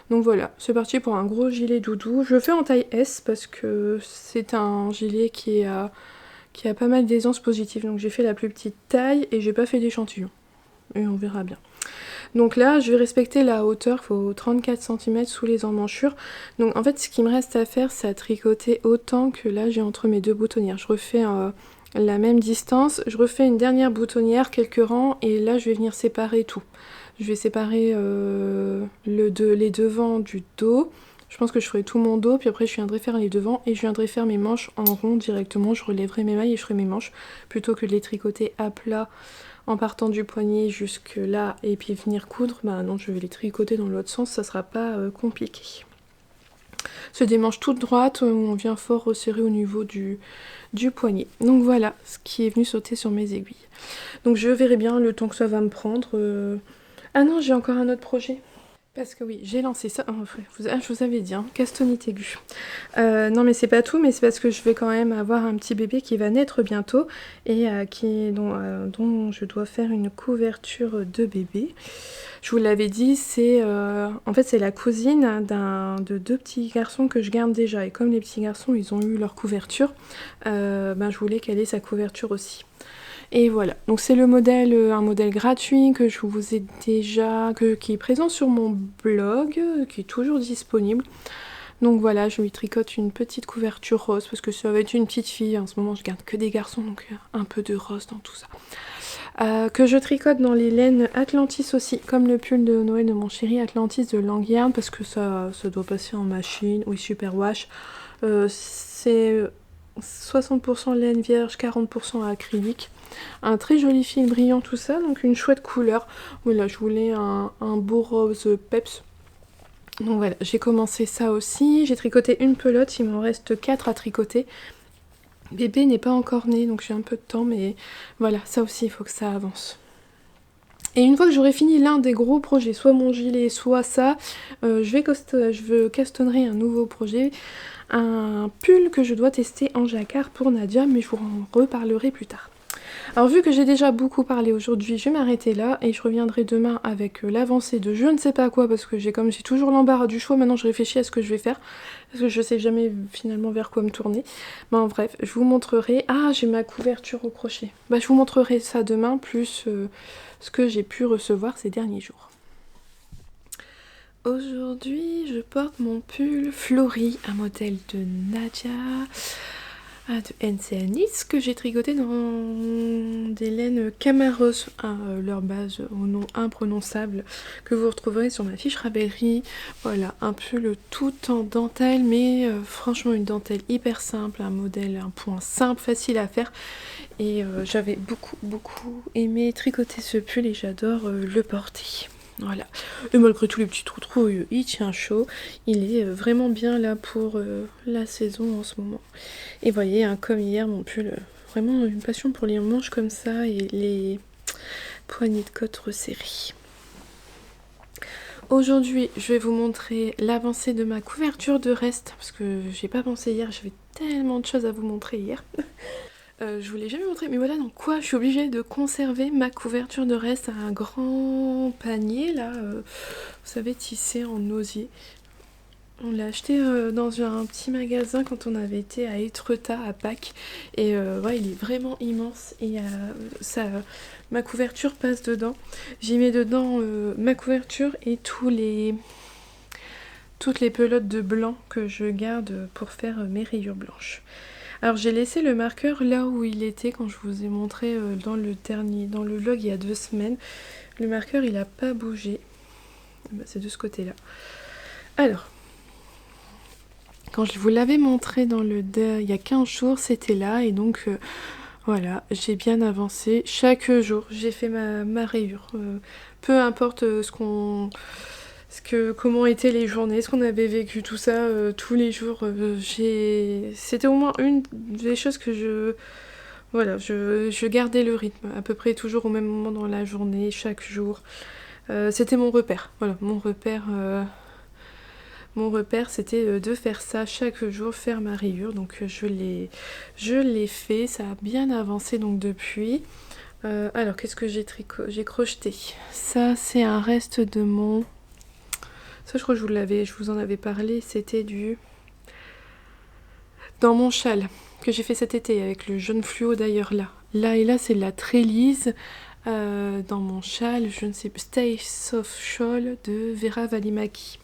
Donc voilà, c'est parti pour un gros gilet doudou. Je le fais en taille S parce que c'est un gilet qui a pas mal d'aisance positive. Donc j'ai fait la plus petite taille et j'ai pas fait d'échantillon. Et on verra bien. Donc là, je vais respecter la hauteur, il faut 34 cm sous les emmanchures. Donc en fait, ce qui me reste à faire, c'est à tricoter autant que là j'ai entre mes 2 boutonnières. Je refais la même distance, je refais une dernière boutonnière, quelques rangs, et là je vais venir séparer tout. Je vais séparer les devants du dos. Je pense que je ferai tout mon dos, puis après je viendrai faire les devants et je viendrai faire mes manches en rond directement. Je relèverai mes mailles et je ferai mes manches plutôt que de les tricoter à plat en partant du poignet jusque là et puis venir coudre. Bah non, je vais les tricoter dans l'autre sens, ça sera pas compliqué. C'est des manches toutes droites où on vient fort resserrer au niveau du poignet. Donc voilà ce qui est venu sauter sur mes aiguilles. Donc je verrai bien le temps que ça va me prendre. Ah non, j'ai encore un autre projet. Parce que oui, j'ai lancé ça. Oh, je vous avais dit, hein, castonite aiguë. Non, mais c'est pas tout, mais c'est parce que je vais quand même avoir un petit bébé qui va naître bientôt et dont je dois faire une couverture de bébé. Je vous l'avais dit, en fait c'est la cousine de 2 petits garçons que je garde déjà. Et comme les petits garçons, ils ont eu leur couverture, je voulais qu'elle ait sa couverture aussi. Et voilà, donc c'est un modèle gratuit que je vous ai déjà, qui est présent sur mon blog, qui est toujours disponible. Donc voilà, je lui tricote une petite couverture rose parce que ça va être une petite fille. En ce moment, je garde que des garçons, donc un peu de rose dans tout ça. Que je tricote dans les laines Atlantis aussi, comme le pull de Noël de mon chéri Atlantis de Langyarn, parce que ça doit passer en machine. Oui, superwash. C'est 60% laine vierge, 40% acrylique. Un très joli fil brillant, tout ça, donc une chouette couleur. Voilà, je voulais un beau rose peps. Donc voilà, j'ai commencé ça aussi. J'ai tricoté une pelote, il m'en reste 4 à tricoter. Bébé n'est pas encore né, donc j'ai un peu de temps, mais voilà, ça aussi, il faut que ça avance. Et une fois que j'aurai fini l'un des gros projets, soit mon gilet, soit ça, je castonnerai un nouveau projet, un pull que je dois tester en jacquard pour Nadia, mais je vous en reparlerai plus tard. Alors vu que j'ai déjà beaucoup parlé aujourd'hui, je vais m'arrêter là et je reviendrai demain avec l'avancée de je ne sais pas quoi parce que j'ai toujours l'embarras du choix. Maintenant je réfléchis à ce que je vais faire parce que je sais jamais finalement vers quoi me tourner. Bon bref, je vous montrerai. Ah, j'ai ma couverture au crochet. Je vous montrerai ça demain plus ce que j'ai pu recevoir ces derniers jours. Aujourd'hui, je porte mon pull Florie, un modèle de Nadia. De NCA Nice que j'ai tricoté dans des laines Camaros, leur base au nom imprononçable que vous retrouverez sur ma fiche Ravelry. Voilà, un pull tout en dentelle, mais franchement une dentelle hyper simple, un modèle, un point simple, facile à faire. Et j'avais beaucoup aimé tricoter ce pull et j'adore le porter. Voilà, et malgré tous les petits trous, il tient chaud, il est vraiment bien là pour la saison en ce moment. Et voyez, comme hier, mon pull, vraiment une passion pour les manches comme ça et les poignées de côte resserrées. Aujourd'hui, je vais vous montrer l'avancée de ma couverture de reste, parce que j'ai pas pensé hier, j'avais tellement de choses à vous montrer hier. Je vous l'ai jamais montré, mais voilà dans quoi je suis obligée de conserver ma couverture de reste à un grand panier là, vous savez, tissé en osier. On l'a acheté dans un petit magasin quand on avait été à Étretat à Pâques et ouais, il est vraiment immense et ma couverture passe dedans. J'y mets dedans ma couverture et toutes les pelotes de blanc que je garde pour faire mes rayures blanches. Alors j'ai laissé le marqueur là où il était quand je vous ai montré dans le vlog il y a 2 semaines. Le marqueur il a pas bougé. C'est de ce côté là. Alors, quand je vous l'avais montré il y a 15 jours, c'était là et donc voilà, j'ai bien avancé. Chaque jour j'ai fait ma rayure. Peu importe comment étaient les journées, ce qu'on avait vécu, tout ça, tous les jours, c'était au moins une des choses que je gardais le rythme, à peu près toujours au même moment dans la journée, chaque jour. C'était mon repère, voilà, mon repère c'était de faire ça chaque jour, faire ma rayure, donc je l'ai fait, ça a bien avancé donc depuis. Alors qu'est-ce que j'ai crocheté? Ça c'est un reste de mon... Ça je crois que je vous en avais parlé, c'était du... Dans mon châle que j'ai fait cet été avec le jaune fluo d'ailleurs là. Là et là c'est de la trélise. Dans mon châle, je ne sais plus, Stay Soft Shawl de Vera Valimaki.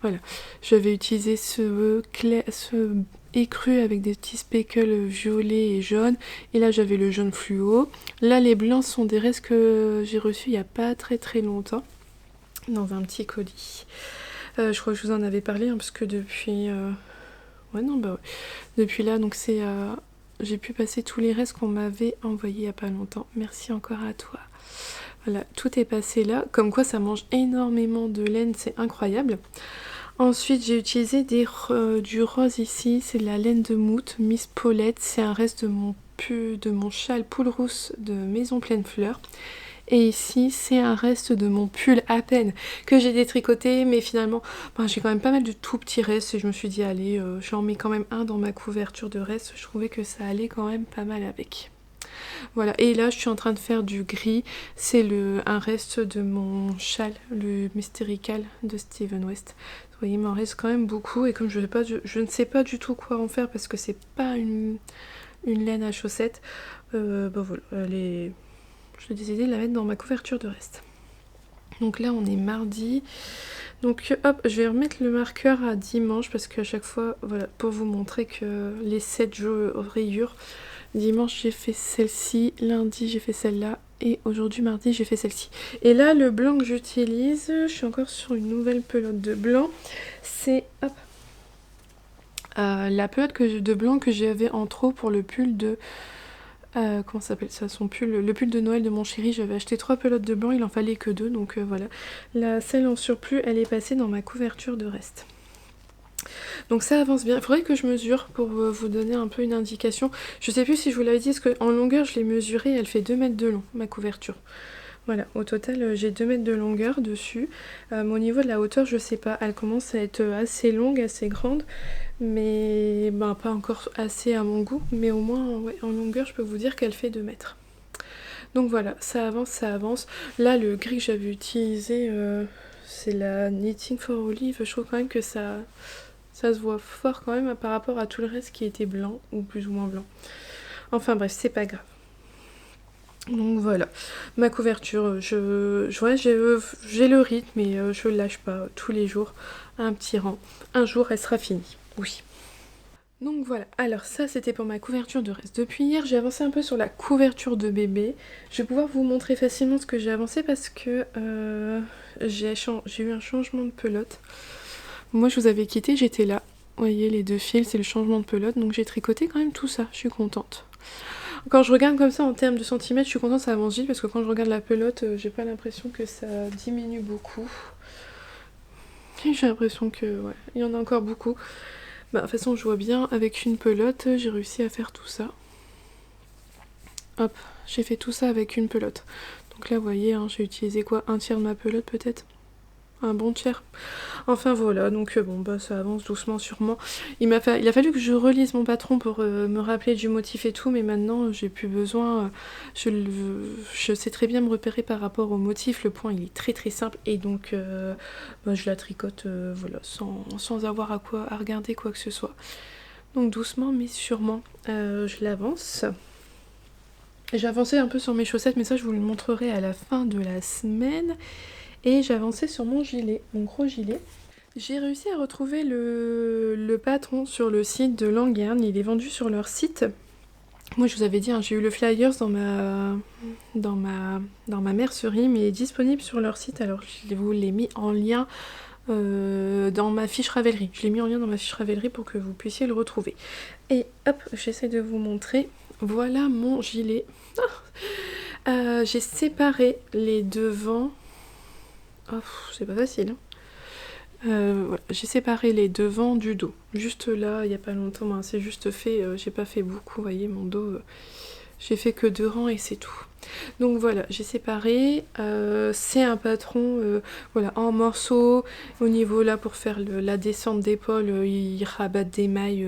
Voilà, j'avais utilisé ce écru avec des petits speckles violets et jaunes. Et là j'avais le jaune fluo. Là les blancs sont des restes que j'ai reçus il n'y a pas très longtemps. Dans un petit colis. Je crois que je vous en avais parlé hein, parce que depuis... Ouais non bah ouais. Depuis là donc c'est... J'ai pu passer tous les restes qu'on m'avait envoyés il n'y a pas longtemps. Merci encore à toi. Voilà, tout est passé là. Comme quoi ça mange énormément de laine, c'est incroyable. Ensuite j'ai utilisé du rose ici. C'est de la laine de Mout, Miss Paulette. C'est un reste de mon châle poule rousse de Maison Pleine Fleur. Et ici, c'est un reste de mon pull à peine que j'ai détricoté, mais finalement, j'ai quand même pas mal de tout petits restes et je me suis dit, allez, j'en mets quand même un dans ma couverture de reste. Je trouvais que ça allait quand même pas mal avec. Voilà, et là, je suis en train de faire du gris. C'est un reste de mon châle, le Mystérical de Steven West. Vous voyez, il m'en reste quand même beaucoup et comme je ne sais pas du tout quoi en faire parce que c'est pas une laine à chaussettes, voilà, j'ai décidé de la mettre dans ma couverture de reste. Donc là on est mardi. Donc hop, je vais remettre le marqueur à dimanche parce qu'à chaque fois, voilà, pour vous montrer que les 7 jours rayures, dimanche j'ai fait celle-ci, lundi j'ai fait celle-là et aujourd'hui mardi j'ai fait celle-ci. Et là le blanc que j'utilise, je suis encore sur une nouvelle pelote de blanc, c'est hop, la pelote de blanc que j'avais en trop pour le pull de... comment ça s'appelle ça, son pull, le pull de Noël de mon chéri. J'avais acheté 3 pelotes de blanc, il en fallait que 2, donc voilà. Celle en surplus, elle est passée dans ma couverture de reste. Donc ça avance bien. Il faudrait que je mesure pour vous donner un peu une indication. Je sais plus si je vous l'avais dit, parce qu'en longueur je l'ai mesurée, elle fait 2 mètres de long, ma couverture. Voilà, au total j'ai 2 mètres de longueur dessus. Mais au niveau de la hauteur, je sais pas, elle commence à être assez longue, assez grande. Mais pas encore assez à mon goût, mais au moins ouais, en longueur je peux vous dire qu'elle fait 2 mètres. Donc voilà, ça avance, ça avance. Là le gris que j'avais utilisé, c'est la Knitting for Olive. Je trouve quand même que ça se voit fort quand même par rapport à tout le reste qui était blanc, ou plus ou moins blanc. Enfin bref, c'est pas grave. Donc voilà, ma couverture, j'ai le rythme et je lâche pas tous les jours, un petit rang. Un jour elle sera finie, oui. Donc voilà, alors ça c'était pour ma couverture de reste. Depuis hier j'ai avancé un peu sur la couverture de bébé. Je vais pouvoir vous montrer facilement ce que j'ai avancé parce que j'ai eu un changement de pelote. Moi je vous avais quitté, j'étais là. Vous voyez les 2 fils, c'est le changement de pelote. Donc j'ai tricoté quand même tout ça, je suis contente. Quand je regarde comme ça en termes de centimètres, je suis contente, ça avance vite parce que quand je regarde la pelote, j'ai pas l'impression que ça diminue beaucoup. J'ai l'impression que ouais, il y en a encore beaucoup. De toute façon je vois bien avec une pelote j'ai réussi à faire tout ça. Hop, j'ai fait tout ça avec une pelote. Donc là vous voyez hein, j'ai utilisé quoi, un tiers de ma pelote peut-être, un bon tiers. Enfin voilà, donc ça avance doucement sûrement. Il a fallu que je relise mon patron pour me rappeler du motif et tout, mais maintenant j'ai plus besoin. Je sais très bien me repérer par rapport au motif. Le point il est très simple et donc je la tricote voilà, sans avoir à regarder quoi que ce soit. Donc doucement mais sûrement je l'avance. J'ai avancé un peu sur mes chaussettes, mais ça je vous le montrerai à la fin de la semaine. Et j'ai avancé sur mon gilet, mon gros gilet. J'ai réussi à retrouver le patron sur le site de Languerne, il est vendu sur leur site. Moi je vous avais dit, hein, j'ai eu le flyers dans ma mercerie, mais il est disponible sur leur site, alors je vous l'ai mis en lien dans ma fiche Ravelry. Je l'ai mis en lien dans ma fiche Ravelry pour que vous puissiez le retrouver. Et hop, j'essaie de vous montrer, voilà mon gilet. J'ai séparé les devants. Oh, c'est pas facile. Voilà. J'ai séparé les devants du dos. Juste là, il n'y a pas longtemps, c'est juste fait. J'ai pas fait beaucoup, vous voyez, mon dos. J'ai fait que 2 rangs et c'est tout. Donc voilà, j'ai séparé, c'est un patron voilà, en morceaux. Au niveau là, pour faire la descente d'épaule, ils rabattent des mailles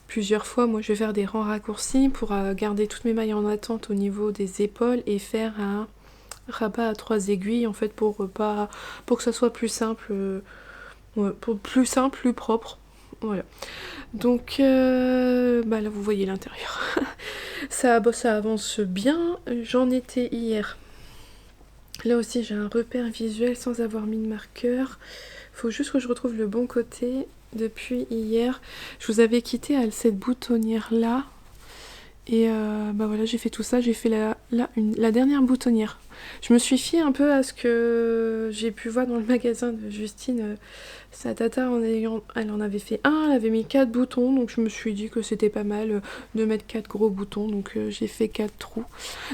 plusieurs fois. Moi je vais faire des rangs raccourcis pour garder toutes mes mailles en attente au niveau des épaules et faire un rabat à 3 aiguilles en fait pour que ça soit plus simple, ouais, plus simple, plus propre. Voilà. Donc bah là vous voyez l'intérieur. Ça avance bien. J'en étais hier. Là aussi j'ai un repère visuel sans avoir mis de marqueur. Faut juste que je retrouve le bon côté. Depuis hier, je vous avais quitté à cette boutonnière là. Et bah voilà, j'ai fait tout ça, j'ai fait la dernière boutonnière. Je me suis fiée un peu à ce que j'ai pu voir dans le magasin de Justine. Sa tata, elle en avait fait un, elle avait mis 4 boutons, donc je me suis dit que c'était pas mal de mettre 4 gros boutons, donc j'ai fait 4 trous.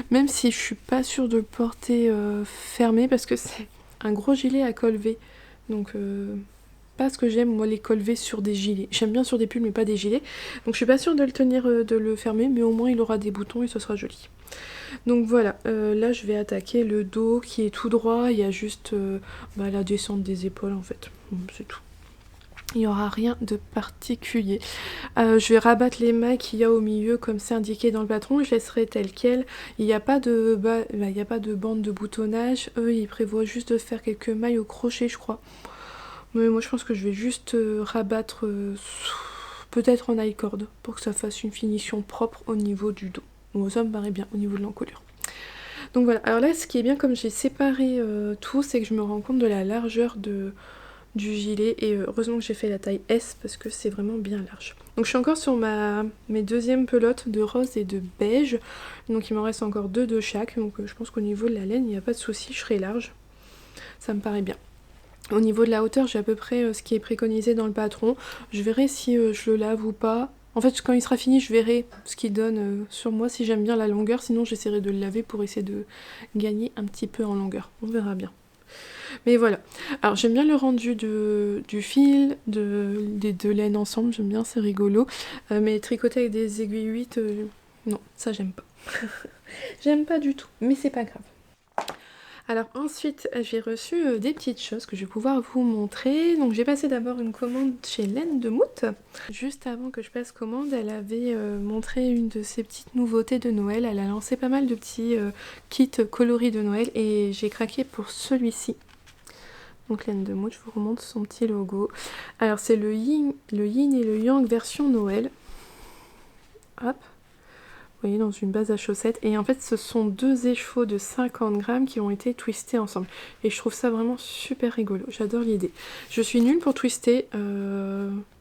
Même si je suis pas sûre de le porter fermé, parce que c'est un gros gilet à col V. Donc pas ce que j'aime, moi, les cols V sur des gilets. J'aime bien sur des pulls, mais pas des gilets. Donc je suis pas sûre de le tenir, de le fermer, mais au moins il aura des boutons et ce sera joli. Donc voilà, là je vais attaquer le dos qui est tout droit. Il y a juste la descente des épaules en fait. C'est tout. Il n'y aura rien de particulier. Je vais rabattre les mailles qu'il y a au milieu comme c'est indiqué dans le patron. Je laisserai tel quel. Il n'y a pas de bande de boutonnage. Eux, ils prévoient juste de faire quelques mailles au crochet, je crois. Mais moi je pense que je vais juste rabattre peut-être en high cord pour que ça fasse une finition propre au niveau du dos. Bon, ça me paraît bien au niveau de l'encolure. Donc voilà, alors là ce qui est bien comme j'ai séparé tout, c'est que je me rends compte de la largeur du gilet et heureusement que j'ai fait la taille S parce que c'est vraiment bien large. Donc je suis encore sur mes deuxièmes pelotes de rose et de beige, donc il m'en reste encore 2 de chaque, donc je pense qu'au niveau de la laine il n'y a pas de souci, je serai large, ça me paraît bien. Au niveau de la hauteur, j'ai à peu près ce qui est préconisé dans le patron. Je verrai si je le lave ou pas. En fait, quand il sera fini, je verrai ce qu'il donne sur moi, si j'aime bien la longueur. Sinon, j'essaierai de le laver pour essayer de gagner un petit peu en longueur. On verra bien. Mais voilà. Alors, j'aime bien le rendu du fil, des 2 laines ensemble. J'aime bien, c'est rigolo. Mais tricoter avec des aiguilles 8, non, ça j'aime pas. J'aime pas du tout, mais c'est pas grave. Alors ensuite, j'ai reçu des petites choses que je vais pouvoir vous montrer. Donc j'ai passé d'abord une commande chez Laine de Mout. Juste avant que je passe commande, elle avait montré une de ses petites nouveautés de Noël. Elle a lancé pas mal de petits kits coloris de Noël et j'ai craqué pour celui-ci. Donc Laine de Mout, je vous remontre son petit logo. Alors c'est le yin et le yang version Noël. Hop. Vous voyez, dans une base à chaussettes. Et en fait, ce sont 2 écheveaux de 50 grammes qui ont été twistés ensemble. Et je trouve ça vraiment super rigolo. J'adore l'idée. Je suis nulle pour twister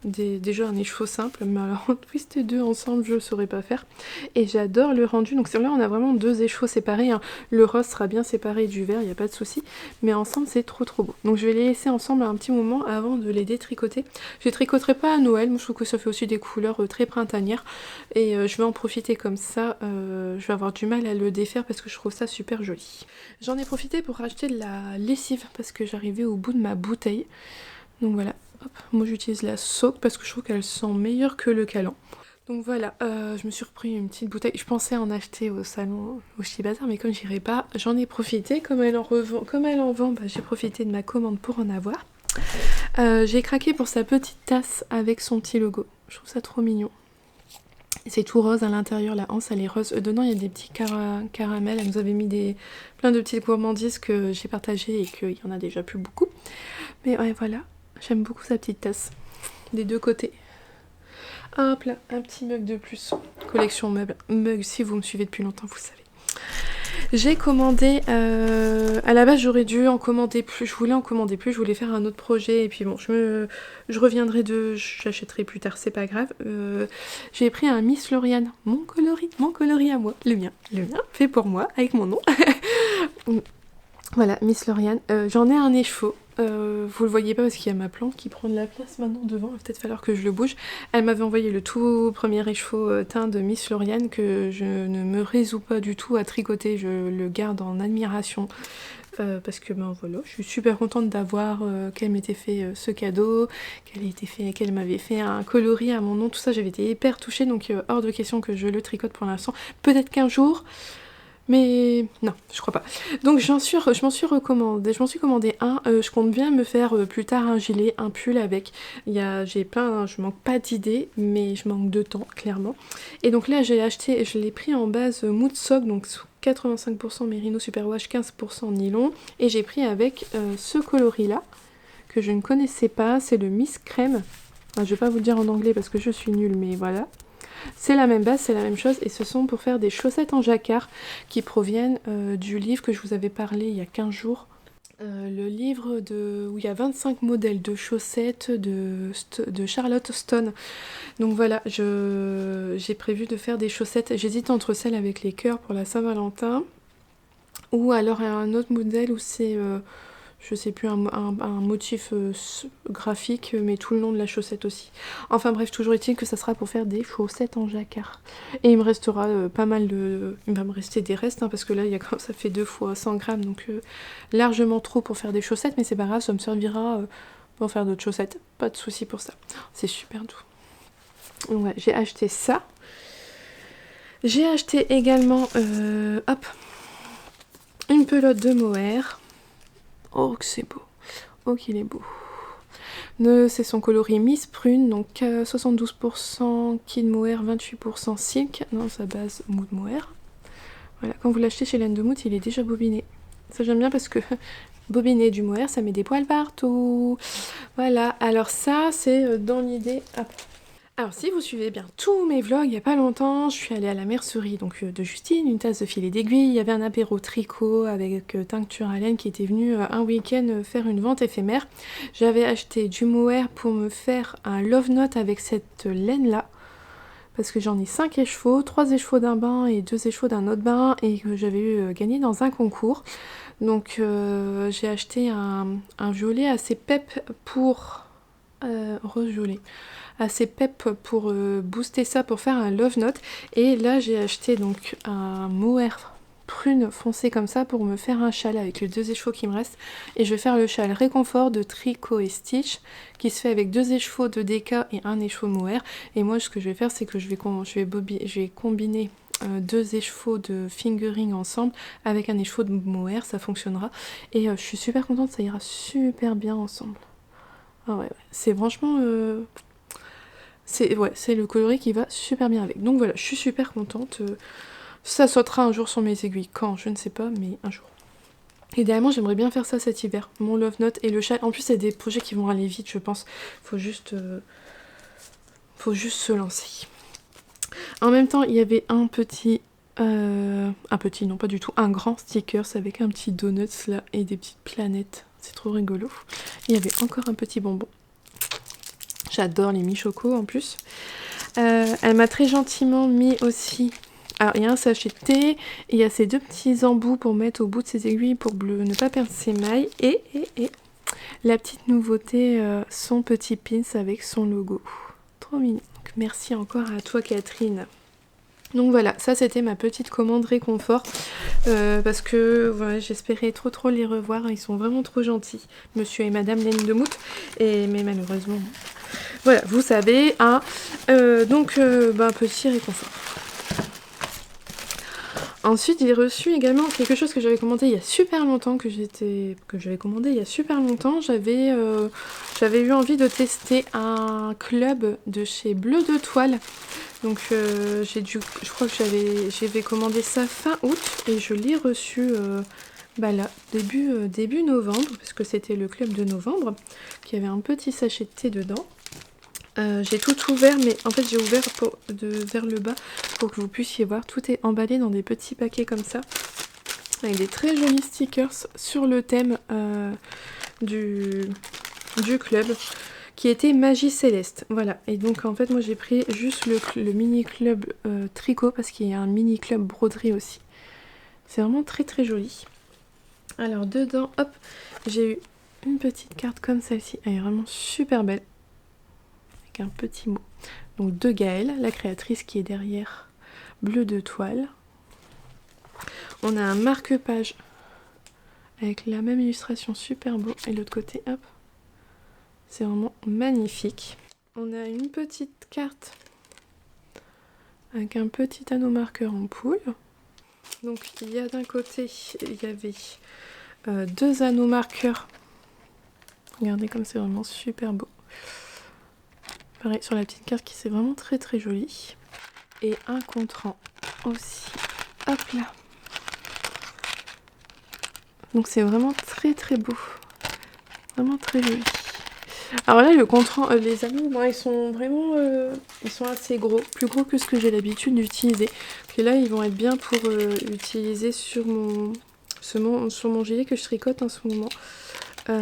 déjà un écheveau simple, mais alors twister 2 ensemble, je ne saurais pas faire. Et j'adore le rendu. Donc là, on a vraiment 2 écheveaux séparés, hein. Le rose sera bien séparé du vert, il n'y a pas de souci. Mais ensemble, c'est trop beau. Donc je vais les laisser ensemble un petit moment avant de les détricoter. Je les tricoterai pas à Noël. Moi, je trouve que ça fait aussi des couleurs très printanières. Et je vais en profiter comme ça. Je vais avoir du mal à le défaire parce que je trouve ça super joli. J'en ai profité pour racheter de la lessive parce que j'arrivais au bout de ma bouteille. Donc voilà, hop. Moi j'utilise la Soak parce que je trouve qu'elle sent meilleure que le Calan. Donc voilà, je me suis repris une petite bouteille. Je pensais en acheter au salon, au Chez Bazar, mais comme j'irai pas, j'en ai profité. Comme elle en vend, bah, j'ai profité de ma commande pour en avoir. J'ai craqué pour sa petite tasse avec son petit logo. Je trouve ça trop mignon. C'est tout rose à l'intérieur, la anse elle est rose. Dedans il y a des petits caramels. Elle nous avait mis plein de petites gourmandises que j'ai partagées et qu'il y en a déjà plus beaucoup. Mais ouais, voilà, j'aime beaucoup sa petite tasse. Des 2 côtés. Hop là, un petit mug de plus. Collection mug, si vous me suivez depuis longtemps, vous savez. J'ai commandé, à la base j'aurais dû en commander plus, je voulais en commander plus, je voulais faire un autre projet et puis bon, je reviendrai j'achèterai plus tard, c'est pas grave. J'ai pris un Miss Lauriane, mon coloris à moi, le mien, fait pour moi, avec mon nom. Voilà, Miss Lauriane, j'en ai un écheveau. Vous le voyez pas parce qu'il y a ma plante qui prend de la place maintenant devant, il va peut-être falloir que je le bouge. Elle m'avait envoyé le tout premier écheveau teint de Miss Lauriane que je ne me résous pas du tout à tricoter, je le garde en admiration. Parce que ben voilà, je suis super contente d'avoir qu'elle m'était fait ce cadeau, qu'elle m'avait fait un coloris à mon nom, tout ça, j'avais été hyper touchée, donc hors de question que je le tricote pour l'instant. Peut-être qu'un jour, Mais non, je crois pas. Donc je m'en suis commandé un. Je compte bien me faire plus tard un gilet, un pull avec. J'ai plein, je manque pas d'idées, mais je manque de temps, clairement. Et donc là, j'ai acheté, je l'ai pris en base Mood Sock, donc sous 85% Merino Superwash, 15% nylon. Et j'ai pris avec ce coloris-là, que je ne connaissais pas, c'est le Miss Crème. Enfin, je vais pas vous le dire en anglais parce que je suis nulle, mais voilà. C'est la même base, c'est la même chose, et ce sont pour faire des chaussettes en jacquard qui proviennent du livre que je vous avais parlé il y a 15 jours. Le livre où il y a 25 modèles de chaussettes de Charlotte Stone. Donc voilà, j'ai prévu de faire des chaussettes. J'hésite entre celles avec les cœurs pour la Saint-Valentin ou alors un autre modèle où c'est je sais plus, un motif graphique, mais tout le long de la chaussette aussi. Enfin bref, toujours est-il que ça sera pour faire des chaussettes en jacquard. Et il me restera pas mal de... Il va me rester des restes, hein, parce que là, ça fait 2 fois 100 grammes, donc largement trop pour faire des chaussettes, mais c'est pas grave, ça me servira pour faire d'autres chaussettes. Pas de souci pour ça. C'est super doux. Donc ouais, j'ai acheté ça. J'ai acheté également, hop, une pelote de mohair. Oh, que c'est beau. Oh, qu'il est beau. C'est son coloris Miss Prune, donc 72% Kid Mohair, 28% Silk. Non, sa base Mood Mohair. Voilà, quand vous l'achetez chez Laine de Mood, il est déjà bobiné. Ça j'aime bien parce que bobiner du mohair, ça met des poils partout. Voilà, alors ça, c'est dans l'idée... Alors si vous suivez bien tous mes vlogs, il n'y a pas longtemps, je suis allée à la mercerie donc, de Justine, une tasse de filet d'aiguille, il y avait un apéro tricot avec Tincture à laine qui était venu un week-end faire une vente éphémère. J'avais acheté du mohair pour me faire un love note avec cette laine là, parce que j'en ai 5 échevaux, 3 échevaux d'un bain et 2 échevaux d'un autre bain, et que j'avais eu gagné dans un concours. Donc j'ai acheté un violet assez pep pour... rose violet. Assez pep pour booster ça, pour faire un love note. Et là j'ai acheté donc un mohair prune foncé comme ça pour me faire un châle avec les 2 échevaux qui me restent. Et je vais faire le châle réconfort de Tricot et Stitch qui se fait avec 2 échevaux de DK et un écheveau mohair. Et moi ce que je vais faire, c'est que je vais combiner 2 écheveaux de fingering ensemble avec un écheveau de mohair, ça fonctionnera. Et je suis super contente, ça ira super bien ensemble. Ah ouais. C'est franchement... c'est le coloris qui va super bien avec. Donc voilà, je suis super contente. Ça sautera un jour sur mes aiguilles. Quand, je ne sais pas, mais un jour. Idéalement, j'aimerais bien faire ça cet hiver. Mon love note et le châle. En plus, c'est des projets qui vont aller vite, je pense. Faut juste se lancer. En même temps, il y avait un petit... un petit, non pas du tout. Un grand stickers avec un petit donuts là et des petites planètes. C'est trop rigolo. Il y avait encore un petit bonbon. J'adore les mi-choco en plus. Elle m'a très gentiment mis aussi... Alors il y a un sachet de thé, et il y a ces 2 petits embouts pour mettre au bout de ses aiguilles pour ne pas perdre ses mailles. Et la petite nouveauté, son petit pins avec son logo. Trop mignon. Donc, merci encore à toi Catherine. Donc voilà, ça c'était ma petite commande réconfort, parce que voilà, j'espérais trop les revoir, ils sont vraiment trop gentils, monsieur et madame Laine de Mood, mais malheureusement, voilà, vous savez, hein, donc petit réconfort. Ensuite, j'ai reçu également quelque chose que j'avais commandé il y a super longtemps, j'avais eu envie de tester un club de chez Bleu de Toile. Donc je crois que j'avais commandé ça fin août et je l'ai reçu là, début novembre, parce que c'était le club de novembre, qui avait un petit sachet de thé dedans. J'ai tout ouvert, mais en fait j'ai ouvert vers le bas pour que vous puissiez voir. Tout est emballé dans des petits paquets comme ça, avec des très jolis stickers sur le thème du club, qui était Magie Céleste. Voilà, et donc en fait moi j'ai pris juste le mini club tricot, parce qu'il y a un mini club broderie aussi. C'est vraiment très joli. Alors dedans, hop, j'ai eu une petite carte comme celle-ci, elle est vraiment super belle. Un petit mot. Donc de Gaëlle, la créatrice qui est derrière Bleu de Toile. On a un marque-page avec la même illustration, super beau. Et l'autre côté, hop, c'est vraiment magnifique. On a une petite carte avec un petit anneau marqueur en poule. Donc il y a d'un côté, il y avait 2 anneaux marqueurs. Regardez comme c'est vraiment super beau. Pareil sur la petite carte qui c'est vraiment très très joli. Et un contrant aussi. Hop là. Donc c'est vraiment très très beau. Vraiment très joli. Alors là le contrant, les anneaux, moi, ils sont vraiment ils sont assez gros. Plus gros que ce que j'ai l'habitude d'utiliser. Puis là ils vont être bien pour utiliser sur mon gilet que je tricote en ce moment. Ouais.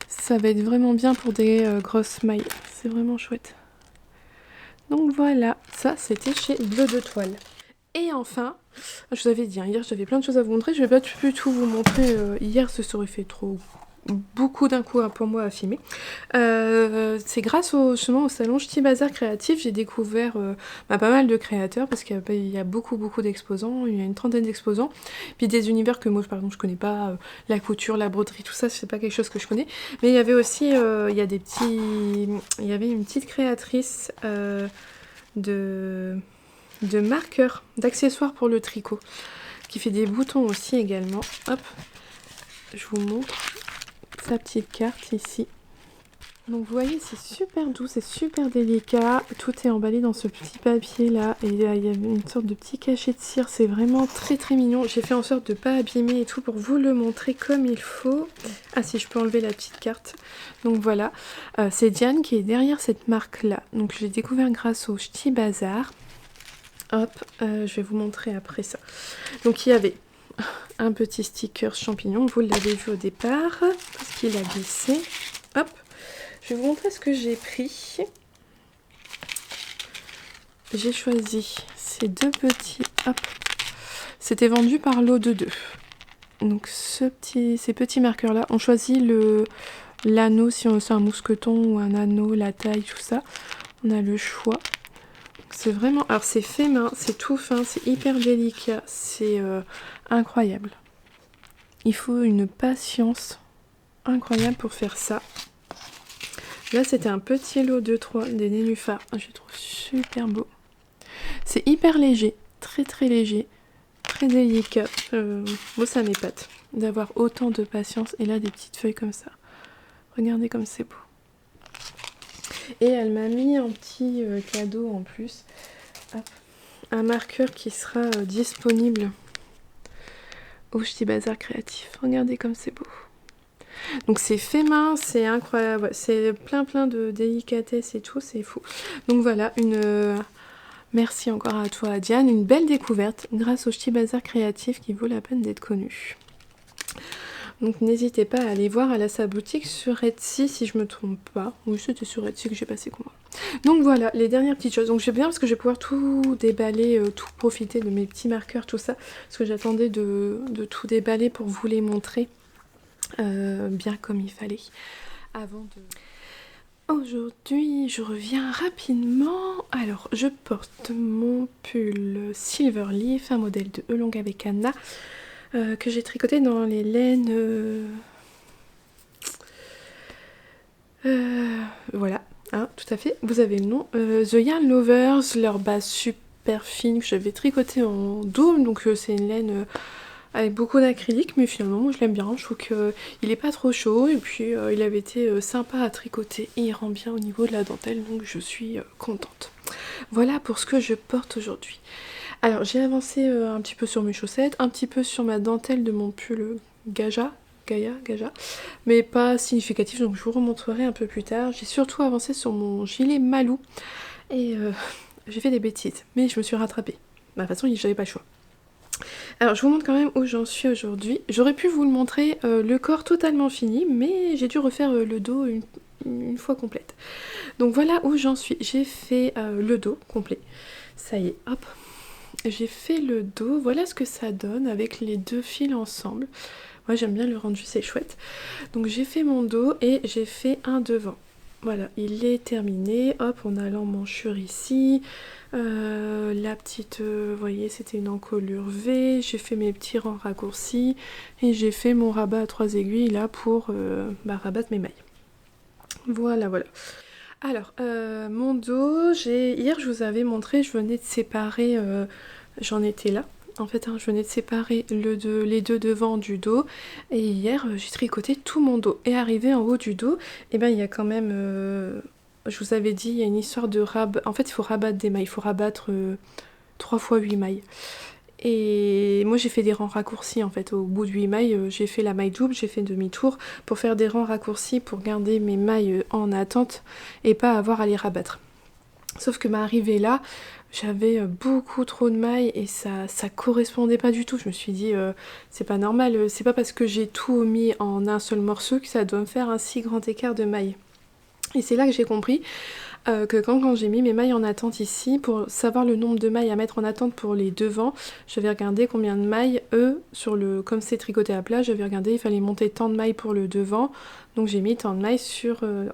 Ça va être vraiment bien pour des grosses mailles. C'est vraiment chouette. Donc voilà, ça c'était chez Bleu de Toile. Et enfin, je vous avais dit, hier j'avais plein de choses à vous montrer. Je vais pas pu tout vous montrer. Hier, ce serait fait trop beaucoup d'un coup pour moi à filmer. C'est grâce justement au salon Ch'ti Bazar Créatif, j'ai découvert pas mal de créateurs parce qu'il y a beaucoup d'exposants, il y a une trentaine d'exposants, puis des univers que moi par exemple je connais pas, la couture, la broderie, tout ça c'est pas quelque chose que je connais, mais il y avait aussi il y avait une petite créatrice de marqueurs, d'accessoires pour le tricot, qui fait des boutons aussi également. Hop, je vous montre sa petite carte ici. Donc vous voyez, c'est super doux, c'est super délicat. Tout est emballé dans ce petit papier là. Et il y a une sorte de petit cachet de cire. C'est vraiment très très mignon. J'ai fait en sorte de ne pas abîmer et tout pour vous le montrer comme il faut. Ah si, je peux enlever la petite carte. Donc voilà, c'est Diane qui est derrière cette marque là. Donc je l'ai découvert grâce au Ch'ti Bazar. Hop, je vais vous montrer après ça. Donc il y avait un petit sticker champignon, vous l'avez vu au départ, parce qu'il a glissé. Hop, je vais vous montrer ce que j'ai pris. J'ai choisi ces deux petits, hop, c'était vendu par lot de 2. Donc ces petits marqueurs là, on choisit l'anneau, si c'est un mousqueton ou un anneau, la taille, tout ça. On a le choix. C'est vraiment... Alors c'est fait main, c'est tout fin, c'est hyper délicat, c'est incroyable. Il faut une patience incroyable pour faire ça. Là c'était un petit lot de 3 des nénuphars, je trouve super beau. C'est hyper léger, très très léger, très délicat. Moi ça m'épate d'avoir autant de patience. Et là des petites feuilles comme ça. Regardez comme c'est beau. Et elle m'a mis un petit cadeau en plus. Hop. Un marqueur qui sera disponible au Ch'ti Bazar Créatif. Regardez comme c'est beau. Donc c'est fait main, c'est incroyable. Ouais, c'est plein de délicatesse et tout, c'est fou. Donc voilà, merci encore à toi Diane. Une belle découverte grâce au Ch'ti Bazar Créatif qui vaut la peine d'être connu. Donc n'hésitez pas à aller voir, elle a sa boutique sur Etsy si je me trompe pas. Oui, c'était sur Etsy que j'ai passé commande. Donc voilà, les dernières petites choses. Donc j'ai bien parce que je vais pouvoir tout déballer, tout profiter de mes petits marqueurs, tout ça. Parce que j'attendais de tout déballer pour vous les montrer bien comme il fallait. Avant de... Aujourd'hui, je reviens rapidement. Alors, je porte mon pull Silverleaf, un modèle de Elong avec Anna. Que j'ai tricoté dans les laines voilà, hein, tout à fait, vous avez le nom, The Yarn Lovers, leur base super fine que j'avais tricoté en double, donc c'est une laine avec beaucoup d'acrylique, mais finalement moi je l'aime bien, je trouve qu'il est pas trop chaud, et puis il avait été sympa à tricoter, et il rend bien au niveau de la dentelle, donc je suis contente. Voilà pour ce que je porte aujourd'hui. Alors j'ai avancé un petit peu sur mes chaussettes, un petit peu sur ma dentelle de mon pull Gaja, mais pas significatif, donc je vous remontrerai un peu plus tard. J'ai surtout avancé sur mon gilet Malou, et j'ai fait des bêtises, mais je me suis rattrapée. De toute façon, j'avais pas le choix. Alors je vous montre quand même où j'en suis aujourd'hui. J'aurais pu vous le montrer, le corps totalement fini, mais j'ai dû refaire le dos une fois complète. Donc voilà où j'en suis. J'ai fait le dos complet. Ça y est, hop. J'ai fait le dos, voilà ce que ça donne avec les deux fils ensemble. Moi j'aime bien le rendu, c'est chouette. Donc j'ai fait mon dos et j'ai fait un devant. Voilà, il est terminé. Hop, on a l'emmanchure ici. La petite, vous voyez, c'était une encolure V. J'ai fait mes petits rangs raccourcis. Et j'ai fait mon rabat à 3 aiguilles là pour rabattre mes mailles. Voilà. Alors, mon dos, hier je vous avais montré, je venais de séparer, j'en étais là. en fait, hein, je venais de séparer les deux devants du dos. Et hier, j'ai tricoté tout mon dos. Et arrivé en haut du dos, et ben il y a quand même... je vous avais dit, il y a une histoire de rabat. En fait, il faut rabattre des mailles. Il faut rabattre 3 fois 8 mailles. Et moi j'ai fait des rangs raccourcis en fait, au bout de 8 mailles, j'ai fait la maille double, j'ai fait demi-tour pour faire des rangs raccourcis pour garder mes mailles en attente et pas avoir à les rabattre. Sauf que arrivée là, j'avais beaucoup trop de mailles et ça correspondait pas du tout. Je me suis dit, c'est pas normal, c'est pas parce que j'ai tout mis en un seul morceau que ça doit me faire un si grand écart de mailles. Et c'est là que j'ai compris que quand j'ai mis mes mailles en attente ici, pour savoir le nombre de mailles à mettre en attente pour les devants, j'avais regardé combien de mailles, comme c'est tricoté à plat, j'avais regardé, il fallait monter tant de mailles pour le devant, donc j'ai mis tant de mailles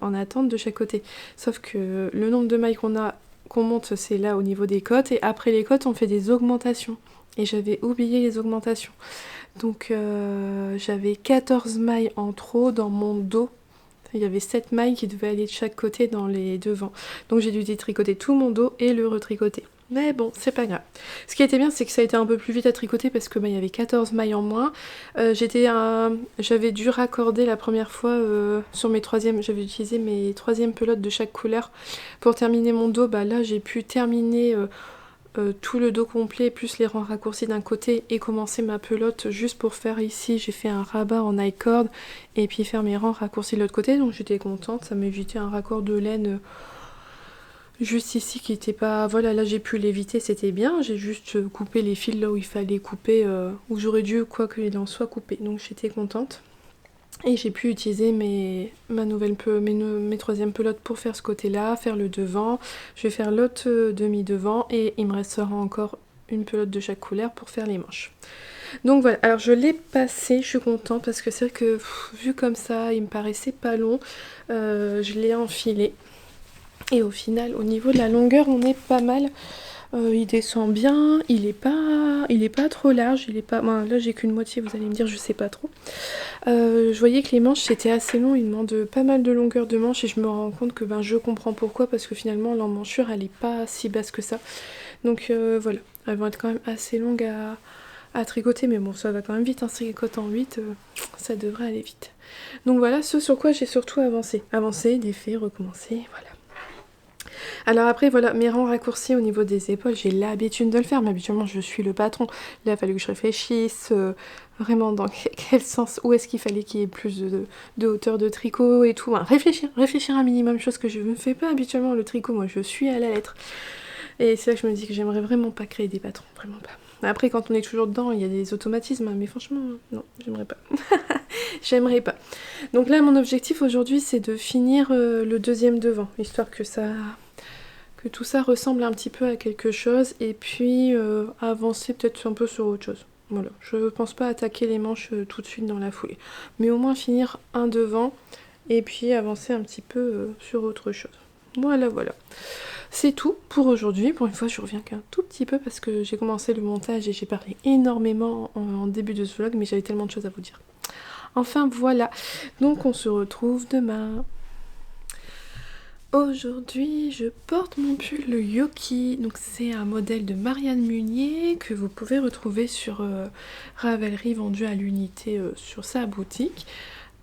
en attente de chaque côté. Sauf que le nombre de mailles qu'on monte, c'est là au niveau des côtes, et après les côtes, on fait des augmentations. Et j'avais oublié les augmentations. Donc j'avais 14 mailles en trop dans mon dos. Il y avait 7 mailles qui devaient aller de chaque côté dans les devants. Donc j'ai dû détricoter tout mon dos et le retricoter. Mais bon, c'est pas grave. Ce qui était bien, c'est que ça a été un peu plus vite à tricoter parce que il y avait 14 mailles en moins. J'avais dû raccorder la première fois sur mes troisièmes. J'avais utilisé mes troisièmes pelotes de chaque couleur pour terminer mon dos. Là, j'ai pu terminer tout le dos complet plus les rangs raccourcis d'un côté et commencer ma pelote juste pour faire ici. J'ai fait un rabat en I-cord et puis faire mes rangs raccourcis de l'autre côté, donc j'étais contente. Ça m'évitait un raccord de laine juste ici qui était pas... Voilà, là j'ai pu l'éviter, c'était bien. J'ai juste coupé les fils là où il fallait couper, où j'aurais dû quoi qu'il en soit couper, donc j'étais contente. Et j'ai pu utiliser mes troisièmes pelotes pour faire ce côté-là, faire le devant. Je vais faire l'autre demi-devant et il me restera encore une pelote de chaque couleur pour faire les manches. Donc voilà, alors je l'ai passé, je suis contente parce que c'est vrai que vu comme ça, il me paraissait pas long. Je l'ai enfilé. Et au final, au niveau de la longueur, on est pas mal. Il descend bien, il est pas trop large, là j'ai qu'une moitié, vous allez me dire, je sais pas trop. Je voyais que les manches c'était assez long, il demande pas mal de longueur de manche et je me rends compte que je comprends pourquoi, parce que finalement l'emmanchure elle est pas si basse que ça. Donc voilà, elles vont être quand même assez longues à tricoter, mais bon ça va quand même vite, un tricote en 8, ça devrait aller vite. Donc voilà ce sur quoi j'ai surtout avancé, défait, recommencer, voilà. Alors après voilà, mes rangs raccourcis au niveau des épaules, j'ai l'habitude de le faire, mais habituellement je suis le patron. Là il a fallu que je réfléchisse vraiment dans quel sens, où est-ce qu'il fallait qu'il y ait plus de hauteur de tricot et tout. Réfléchir un minimum, chose que je ne fais pas habituellement. Le tricot, moi je suis à la lettre. Et c'est là que je me dis que j'aimerais vraiment pas créer des patrons, vraiment pas. Après quand on est toujours dedans, il y a des automatismes, mais franchement non, j'aimerais pas. J'aimerais pas. Donc là mon objectif aujourd'hui c'est de finir le deuxième devant, histoire que tout ça ressemble un petit peu à quelque chose, et puis avancer peut-être un peu sur autre chose. Voilà, je pense pas attaquer les manches tout de suite dans la foulée, mais au moins finir un devant et puis avancer un petit peu sur autre chose. Voilà. C'est tout pour aujourd'hui. Pour une fois, je reviens qu'un tout petit peu parce que j'ai commencé le montage et j'ai parlé énormément en début de ce vlog, mais j'avais tellement de choses à vous dire. Enfin voilà, donc on se retrouve demain. Aujourd'hui, je porte mon pull Yoki, donc c'est un modèle de Marianne Munier que vous pouvez retrouver sur Ravelry, vendu à l'unité sur sa boutique.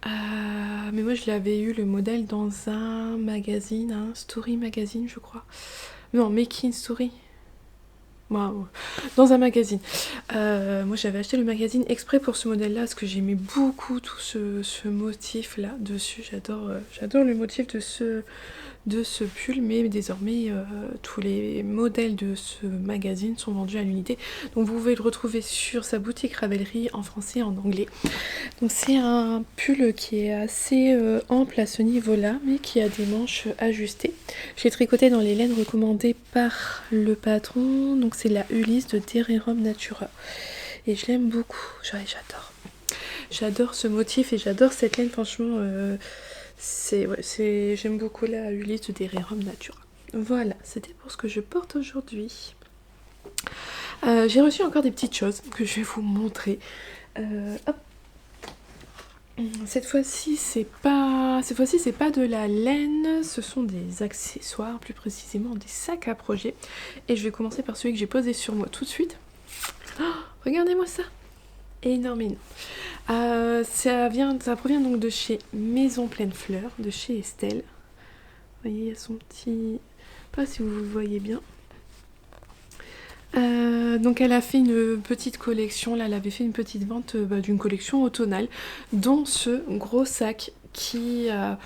Mais moi je l'avais eu le modèle dans un magazine, un Story Magazine je crois. Non, Making Story. Wow. Dans un magazine. Moi j'avais acheté le magazine exprès pour ce modèle là parce que j'aimais beaucoup tout ce motif là dessus. J'adore le motif de ce pull, mais désormais tous les modèles de ce magazine sont vendus à l'unité, donc vous pouvez le retrouver sur sa boutique Ravelry en français et en anglais. Donc c'est un pull qui est assez ample à ce niveau là, mais qui a des manches ajustées. J'ai tricoté dans les laines recommandées par le patron, donc c'est la Ulysse de Dererum Natura et je l'aime beaucoup, j'adore ce motif et j'adore cette laine, franchement j'aime beaucoup la Ulysse de Dererum Natura. Voilà, c'était pour ce que je porte aujourd'hui. J'ai reçu encore des petites choses que je vais vous montrer. Hop. Cette fois-ci, c'est pas de la laine, ce sont des accessoires, plus précisément des sacs à projet. Et je vais commencer par celui que j'ai posé sur moi tout de suite. Regardez-moi ça. Énorme, énorme. Ça provient donc de chez Maison Pleine Fleur, de chez Estelle. Vous voyez, il y a son petit... Je sais pas si vous le voyez bien. Donc elle a fait une petite collection, là elle avait fait une petite vente d'une collection automnale, dont ce gros sac qui a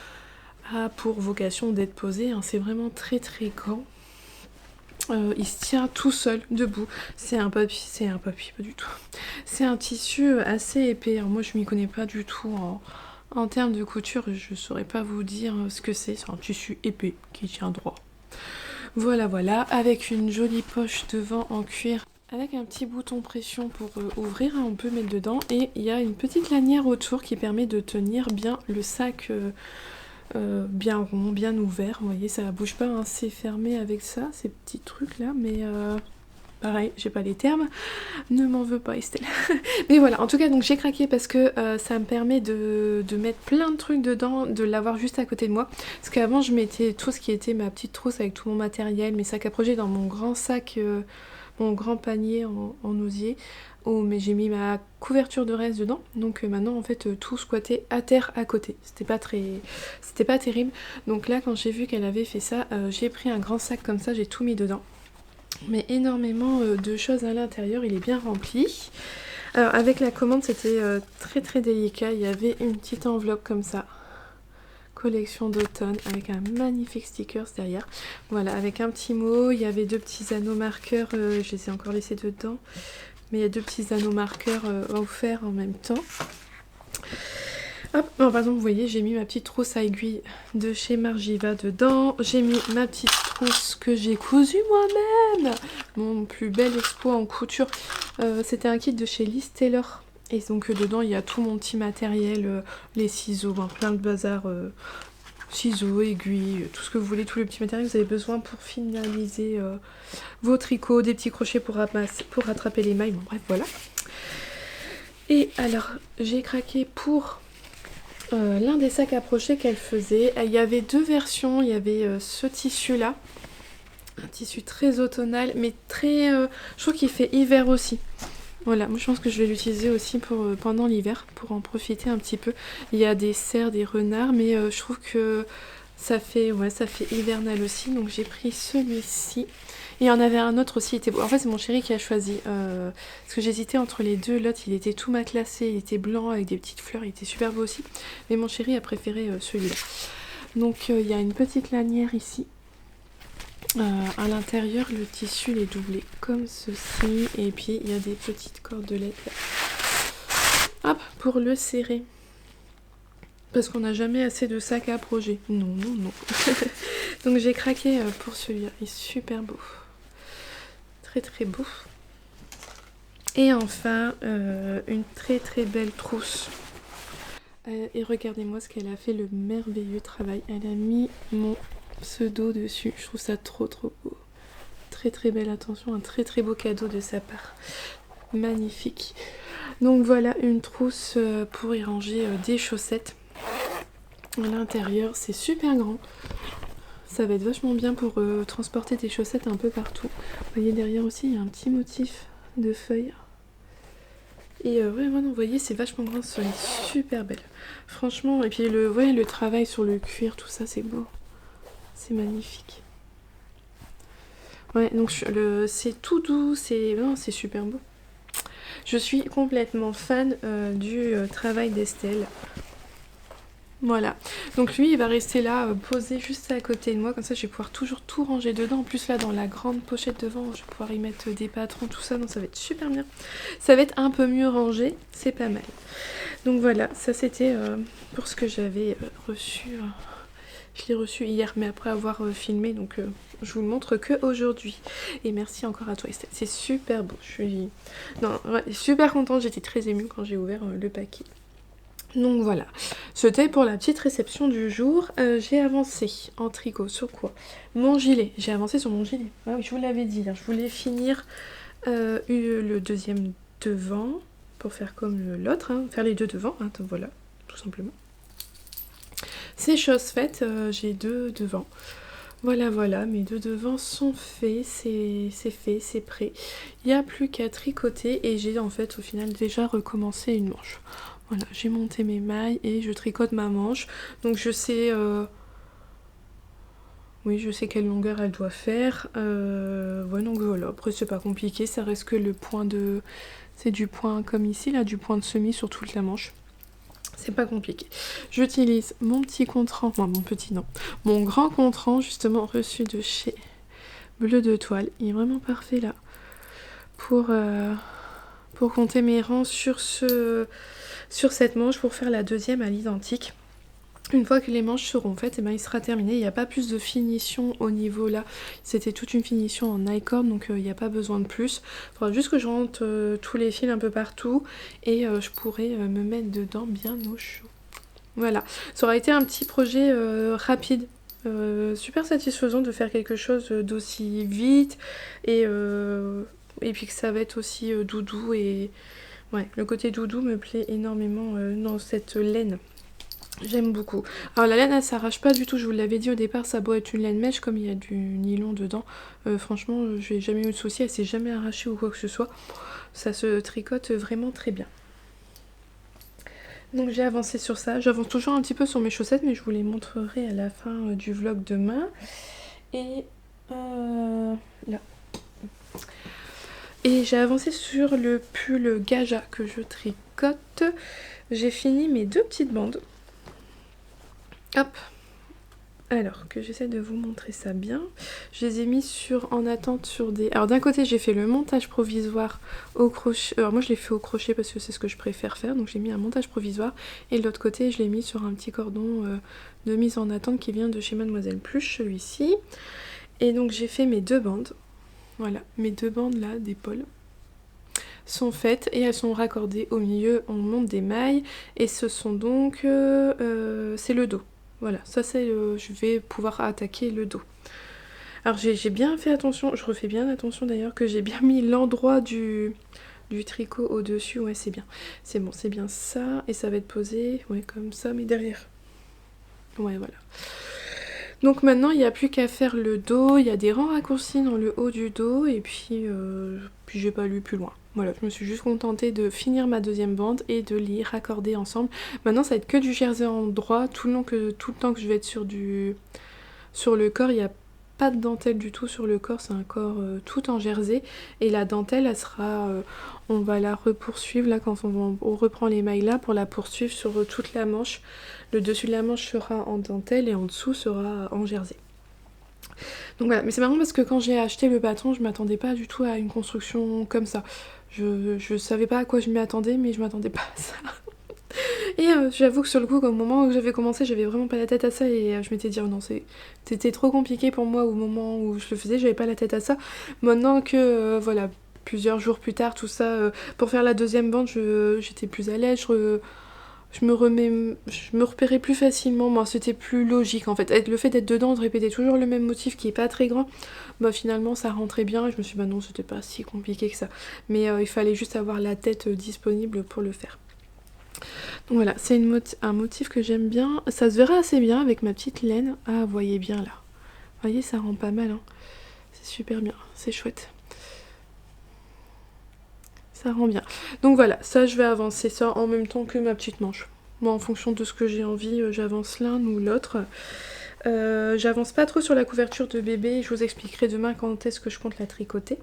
pour vocation d'être posé, hein. C'est vraiment très très grand. Il se tient tout seul, debout. C'est un papier, pas du tout. C'est un tissu assez épais. Alors moi je m'y connais pas du tout en termes de couture, je saurais pas vous dire ce que c'est. C'est un tissu épais qui tient droit. Voilà, voilà, avec une jolie poche devant en cuir, avec un petit bouton pression pour ouvrir, hein, on peut mettre dedans, et il y a une petite lanière autour qui permet de tenir bien le sac bien rond, bien ouvert. Vous voyez, ça bouge pas, hein, c'est fermé avec ça, ces petits trucs là, mais pareil, j'ai pas les termes, ne m'en veux pas Estelle. Mais voilà, en tout cas, donc j'ai craqué parce que ça me permet de mettre plein de trucs dedans, de l'avoir juste à côté de moi. Parce qu'avant, je mettais tout ce qui était ma petite trousse avec tout mon matériel, mes sacs à projet dans mon grand sac, mon grand panier en osier. Oh, mais j'ai mis ma couverture de reste dedans, donc maintenant en fait tout squattait à terre à côté. C'était pas terrible. Donc là, quand j'ai vu qu'elle avait fait ça, j'ai pris un grand sac comme ça, j'ai tout mis dedans. Mais énormément de choses à l'intérieur, il est bien rempli. Alors avec la commande c'était très très délicat, il y avait une petite enveloppe comme ça, collection d'automne, avec un magnifique stickers derrière, voilà, avec un petit mot, il y avait 2 petits anneaux marqueurs, je les ai encore laissés dedans, mais il y a 2 petits anneaux marqueurs offerts en même temps. Hop, alors, par exemple, vous voyez, j'ai mis ma petite trousse à aiguille de chez Margiva dedans. J'ai mis ma petite trousse que j'ai cousue moi-même. Mon plus bel exploit en couture. C'était un kit de chez Liz Taylor. Et donc dedans, il y a tout mon petit matériel, les ciseaux, plein de bazar. Ciseaux, aiguilles, tout ce que vous voulez, tout le petit matériel que vous avez besoin pour finaliser vos tricots, des petits crochets pour rattraper les mailles. Bon, bref, voilà. Et alors, j'ai craqué pour... l'un des sacs à crochet qu'elle faisait. Il y avait 2 versions, il y avait ce tissu là, un tissu très automnal, mais très... je trouve qu'il fait hiver aussi. Voilà, moi je pense que je vais l'utiliser aussi pour pendant l'hiver, pour en profiter un petit peu. Il y a des cerfs, des renards, mais je trouve que ça fait hivernal aussi, donc j'ai pris celui-ci. Et il y en avait un autre aussi, il était beau. En fait c'est mon chéri qui a choisi, parce que j'hésitais entre les deux. L'autre il était tout matelassé, il était blanc avec des petites fleurs, il était super beau aussi. Mais mon chéri a préféré celui-là. Donc il y a une petite lanière ici. À l'intérieur, le tissu il est doublé comme ceci, et puis il y a des petites cordelettes là. Hop, pour le serrer. Parce qu'on n'a jamais assez de sacs à projet. Non, non, non. Donc j'ai craqué pour celui-là. Il est super beau. Très très beau. Et enfin, une très très belle trousse. Et regardez-moi ce qu'elle a fait, le merveilleux travail. Elle a mis mon pseudo dessus. Je trouve ça trop trop beau. Très très belle attention, un très très beau cadeau de sa part. Magnifique. Donc voilà une trousse pour y ranger des chaussettes. À l'intérieur, c'est super grand. Ça va être vachement bien pour transporter des chaussettes un peu partout. Vous voyez derrière aussi, il y a un petit motif de feuilles. Et vraiment, vous voyez, c'est vachement grand, c'est super belle. Franchement, et puis le travail sur le cuir, tout ça, c'est beau. C'est magnifique. Ouais, donc c'est tout doux, c'est super beau. Je suis complètement fan du travail d'Estelle. Voilà, donc lui il va rester là posé juste à côté de moi, comme ça je vais pouvoir toujours tout ranger dedans. En plus là dans la grande pochette devant je vais pouvoir y mettre des patrons, tout ça, donc ça va être super bien. Ça va être un peu mieux rangé, c'est pas mal. Donc voilà, ça c'était pour ce que j'avais reçu. Je l'ai reçu hier, mais après avoir filmé, donc je vous le montre que aujourd'hui. Et merci encore à toi Estelle, c'est super beau. Je suis super contente, j'étais très émue quand j'ai ouvert le paquet. Donc voilà, c'était pour la petite réception du jour. J'ai avancé en tricot sur quoi? Mon gilet, j'ai avancé sur mon gilet. Ah oui, je vous l'avais dit, hein, je voulais finir le deuxième devant pour faire comme l'autre, hein, faire les deux devant, hein, donc voilà, tout simplement. C'est chose faite, j'ai 2 devant. Voilà, voilà, mes deux devants sont faits, c'est fait, c'est prêt. Il n'y a plus qu'à tricoter et j'ai en fait au final déjà recommencé une manche. Voilà, j'ai monté mes mailles et je tricote ma manche. Donc je sais, oui, je sais quelle longueur elle doit faire. Ouais, donc voilà, après c'est pas compliqué, ça reste que le point de... C'est du point comme ici, là, du point de semis sur toute la manche. C'est pas compliqué. J'utilise mon petit contrant, enfin mon petit non, mon grand contrant justement reçu de chez Bleu de Toile. Il est vraiment parfait là pour compter mes rangs sur cette manche pour faire la deuxième à l'identique. Une fois que les manches seront faites, et ben, il sera terminé. Il n'y a pas plus de finition au niveau là. C'était toute une finition en I-cord, donc il n'y a pas besoin de plus. Il faudra juste que je rentre tous les fils un peu partout et je pourrai me mettre dedans bien au chaud. Voilà, ça aura été un petit projet rapide. Super satisfaisant de faire quelque chose d'aussi vite et puis que ça va être aussi doudou. Et ouais, le côté doudou me plaît énormément dans cette laine. J'aime beaucoup. Alors la laine elle s'arrache pas du tout, je vous l'avais dit au départ, ça doit être une laine mèche comme il y a du nylon dedans. Franchement, j'ai jamais eu de souci, elle s'est jamais arrachée ou quoi que ce soit. Ça se tricote vraiment très bien. Donc j'ai avancé sur ça, j'avance toujours un petit peu sur mes chaussettes mais je vous les montrerai à la fin du vlog demain. Et là. Et j'ai avancé sur le pull Gaja que je tricote. J'ai fini mes deux petites bandes. Hop. Alors que j'essaie de vous montrer ça bien. Je les ai mis en attente sur des... Alors d'un côté j'ai fait le montage provisoire au crochet. Alors moi je l'ai fait au crochet parce que c'est ce que je préfère faire. Donc j'ai mis un montage provisoire. Et de l'autre côté je l'ai mis sur un petit cordon de mise en attente qui vient de chez Mademoiselle Pluche, celui-ci. Et donc j'ai fait mes deux bandes. Voilà, mes deux bandes là d'épaule sont faites et elles sont raccordées au milieu. On monte des mailles et ce sont donc... c'est le dos. Voilà, ça c'est je vais pouvoir attaquer le dos. Alors j'ai bien fait attention, je refais bien attention d'ailleurs que j'ai bien mis l'endroit du tricot au-dessus. Ouais, c'est bien. C'est bon, c'est bien ça. Et ça va être posé, ouais, comme ça, mais derrière. Ouais, voilà. Donc maintenant, il n'y a plus qu'à faire le dos. Il y a des rangs raccourcis dans le haut du dos. Et puis j'ai pas lu plus loin. Voilà, je me suis juste contentée de finir ma deuxième bande et de les raccorder ensemble. Maintenant, ça va être que du jersey en droit. Tout le temps que je vais être sur le corps, il n'y a pas de dentelle du tout sur le corps. C'est un corps tout en jersey. Et la dentelle, elle sera... on va la repoursuivre là quand on reprend les mailles là pour la poursuivre sur toute la manche. Le dessus de la manche sera en dentelle et en dessous sera en jersey. Donc voilà, mais c'est marrant parce que quand j'ai acheté le bâton, je m'attendais pas du tout à une construction comme ça. Je savais pas à quoi je m'y attendais, mais je m'attendais pas à ça. Et j'avoue que sur le coup, au moment où j'avais commencé, j'avais vraiment pas la tête à ça et je m'étais dit oh non, c'était trop compliqué pour moi au moment où je le faisais, j'avais pas la tête à ça. Maintenant que voilà, plusieurs jours plus tard, tout ça, pour faire la deuxième bande, j'étais plus à l'aise, je me repérais plus facilement, moi c'était plus logique en fait. Le fait d'être dedans, de répéter toujours le même motif qui est pas très grand, bah finalement ça rentrait bien et je me suis dit bah non, c'était pas si compliqué que ça. Mais il fallait juste avoir la tête disponible pour le faire. Donc voilà, c'est un motif que j'aime bien. Ça se verra assez bien avec ma petite laine. Ah, vous voyez bien là. Vous voyez, ça rend pas mal. Hein. C'est super bien, c'est chouette. Ça rend bien. Donc voilà, ça je vais avancer ça en même temps que ma petite manche. Moi en fonction de ce que j'ai envie, j'avance l'un ou l'autre. J'avance pas trop sur la couverture de bébé. Je vous expliquerai demain quand est-ce que je compte la tricoter.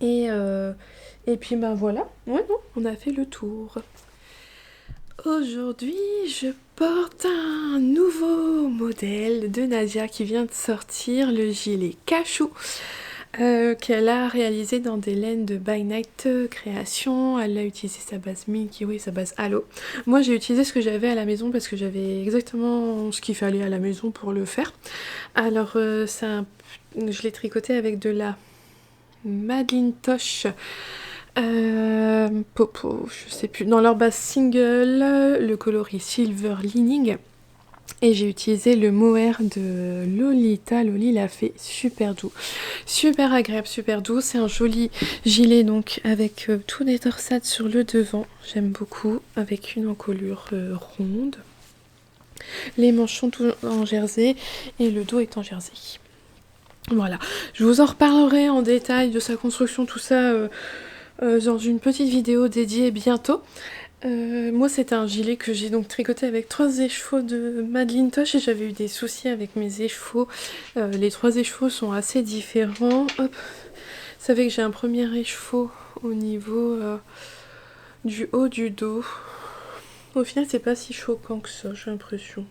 Et puis ben voilà. Ouais non, on a fait le tour. Aujourd'hui, je porte un nouveau modèle de Nadia qui vient de sortir, le gilet cachou, qu'elle a réalisé dans des laines de By Night Création. Elle a utilisé sa base Milky Way, sa base Halo. Moi, j'ai utilisé ce que j'avais à la maison parce que j'avais exactement ce qu'il fallait à la maison pour le faire. Alors, je l'ai tricoté avec de la Madelinetosh. Popo, je sais plus, dans leur base single, le coloris Silver Lining. Et j'ai utilisé le mohair de Lolita. Loli l'a fait super doux, super agréable, super doux. C'est un joli gilet donc avec tout des torsades sur le devant. J'aime beaucoup, avec une encolure ronde. Les manches sont tout en jersey et le dos est en jersey. Voilà, je vous en reparlerai en détail de sa construction, tout ça, dans une petite vidéo dédiée bientôt. Moi c'est un gilet que j'ai donc tricoté avec 3 écheveaux de Madeline Tosh et j'avais eu des soucis avec mes écheveaux. Les 3 écheveaux sont assez différents. Hop. Vous savez que j'ai un premier écheveau au niveau du haut du dos. Au final c'est pas si choquant que ça, j'ai l'impression.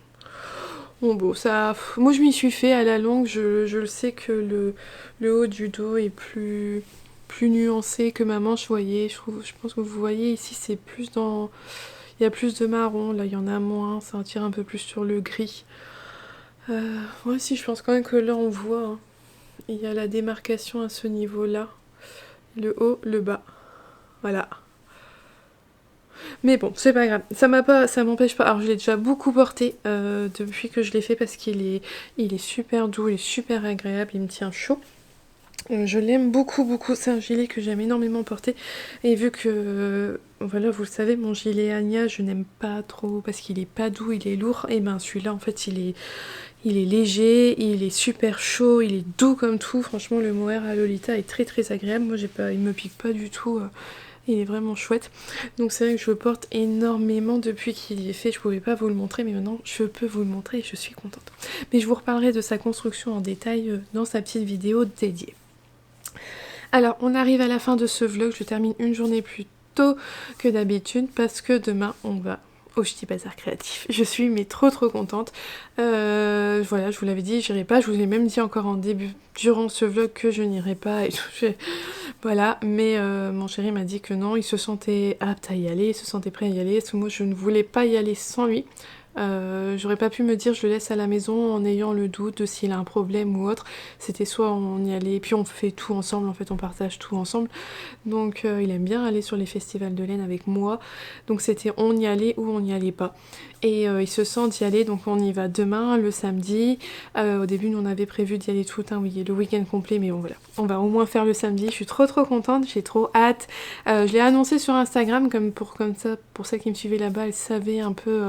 Bon, ça, moi je m'y suis fait à la longue, je le sais que le haut du dos est plus nuancé que ma manche, vous voyez, je pense que vous voyez ici c'est plus dans... Il y a plus de marron, là il y en a moins, ça tire un peu plus sur le gris. Ouais si, je pense quand même que là on voit, hein, il y a la démarcation à ce niveau-là. Le haut, le bas. Voilà. Mais bon, c'est pas grave. Ça m'empêche pas. Alors je l'ai déjà beaucoup porté depuis que je l'ai fait parce il est super doux, il est super agréable, il me tient chaud. Je l'aime beaucoup beaucoup, c'est un gilet que j'aime énormément porter et vu que, voilà vous le savez, mon gilet Anya je n'aime pas trop parce qu'il est pas doux, il est lourd, et ben celui-là en fait il est léger, il est super chaud, il est doux comme tout, franchement le mohair à Lolita est très très agréable, moi il me pique pas du tout, il est vraiment chouette, donc c'est vrai que je le porte énormément depuis qu'il est fait, je pouvais pas vous le montrer mais maintenant je peux vous le montrer et je suis contente. Mais je vous reparlerai de sa construction en détail dans sa petite vidéo dédiée. Alors, on arrive à la fin de ce vlog, je termine une journée plus tôt que d'habitude parce que demain, on va au Ch'ti Bazar créatif. Je suis mais trop contente. Voilà, je vous l'avais dit, j'irai pas, je vous l'ai même dit encore en début, durant ce vlog que je n'irai pas et tout. Voilà, mais mon chéri m'a dit que non, il se sentait apte à y aller, il se sentait prêt à y aller, parce que moi je ne voulais pas y aller sans lui. J'aurais pas pu me dire je le laisse à la maison en ayant le doute de s'il a un problème ou autre. C'était soit on y allait, puis on fait tout ensemble, en fait on partage tout ensemble. Donc il aime bien aller sur les festivals de laine avec moi. Donc c'était on y allait ou on n'y allait pas. Et il se sent d'y aller, donc on y va demain, le samedi. Au début nous on avait prévu d'y aller tout le week-end complet, mais bon voilà. On va au moins faire le samedi, je suis trop contente, j'ai trop hâte. Je l'ai annoncé sur Instagram, comme ça, pour celles qui me suivaient là-bas, elles savaient un peu...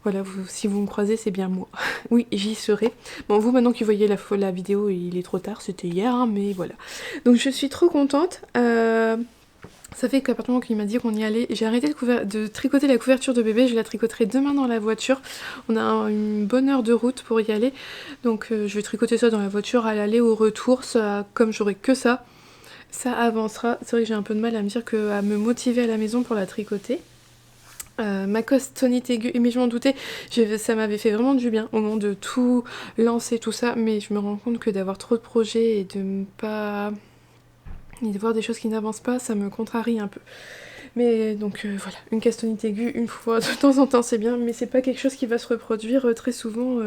Voilà, si vous me croisez, c'est bien moi. Oui, j'y serai. Bon, vous, maintenant que vous voyez la vidéo, il est trop tard, c'était hier, hein, mais voilà. Donc, je suis trop contente. Ça fait qu'à partir du moment qu'il m'a dit qu'on y allait, j'ai arrêté de tricoter la couverture de bébé, je la tricoterai demain dans la voiture. On a une bonne heure de route pour y aller, donc je vais tricoter ça dans la voiture à l'aller, au retour, ça, comme j'aurai que ça avancera. C'est vrai que j'ai un peu de mal à me motiver à la maison pour la tricoter. Ma costonnite aiguë, mais je m'en doutais, ça m'avait fait vraiment du bien au moment de tout lancer, tout ça, mais je me rends compte que d'avoir trop de projets et de voir des choses qui n'avancent pas, ça me contrarie un peu. Mais donc voilà, une castonnite aiguë une fois de temps en temps c'est bien, mais c'est pas quelque chose qui va se reproduire très souvent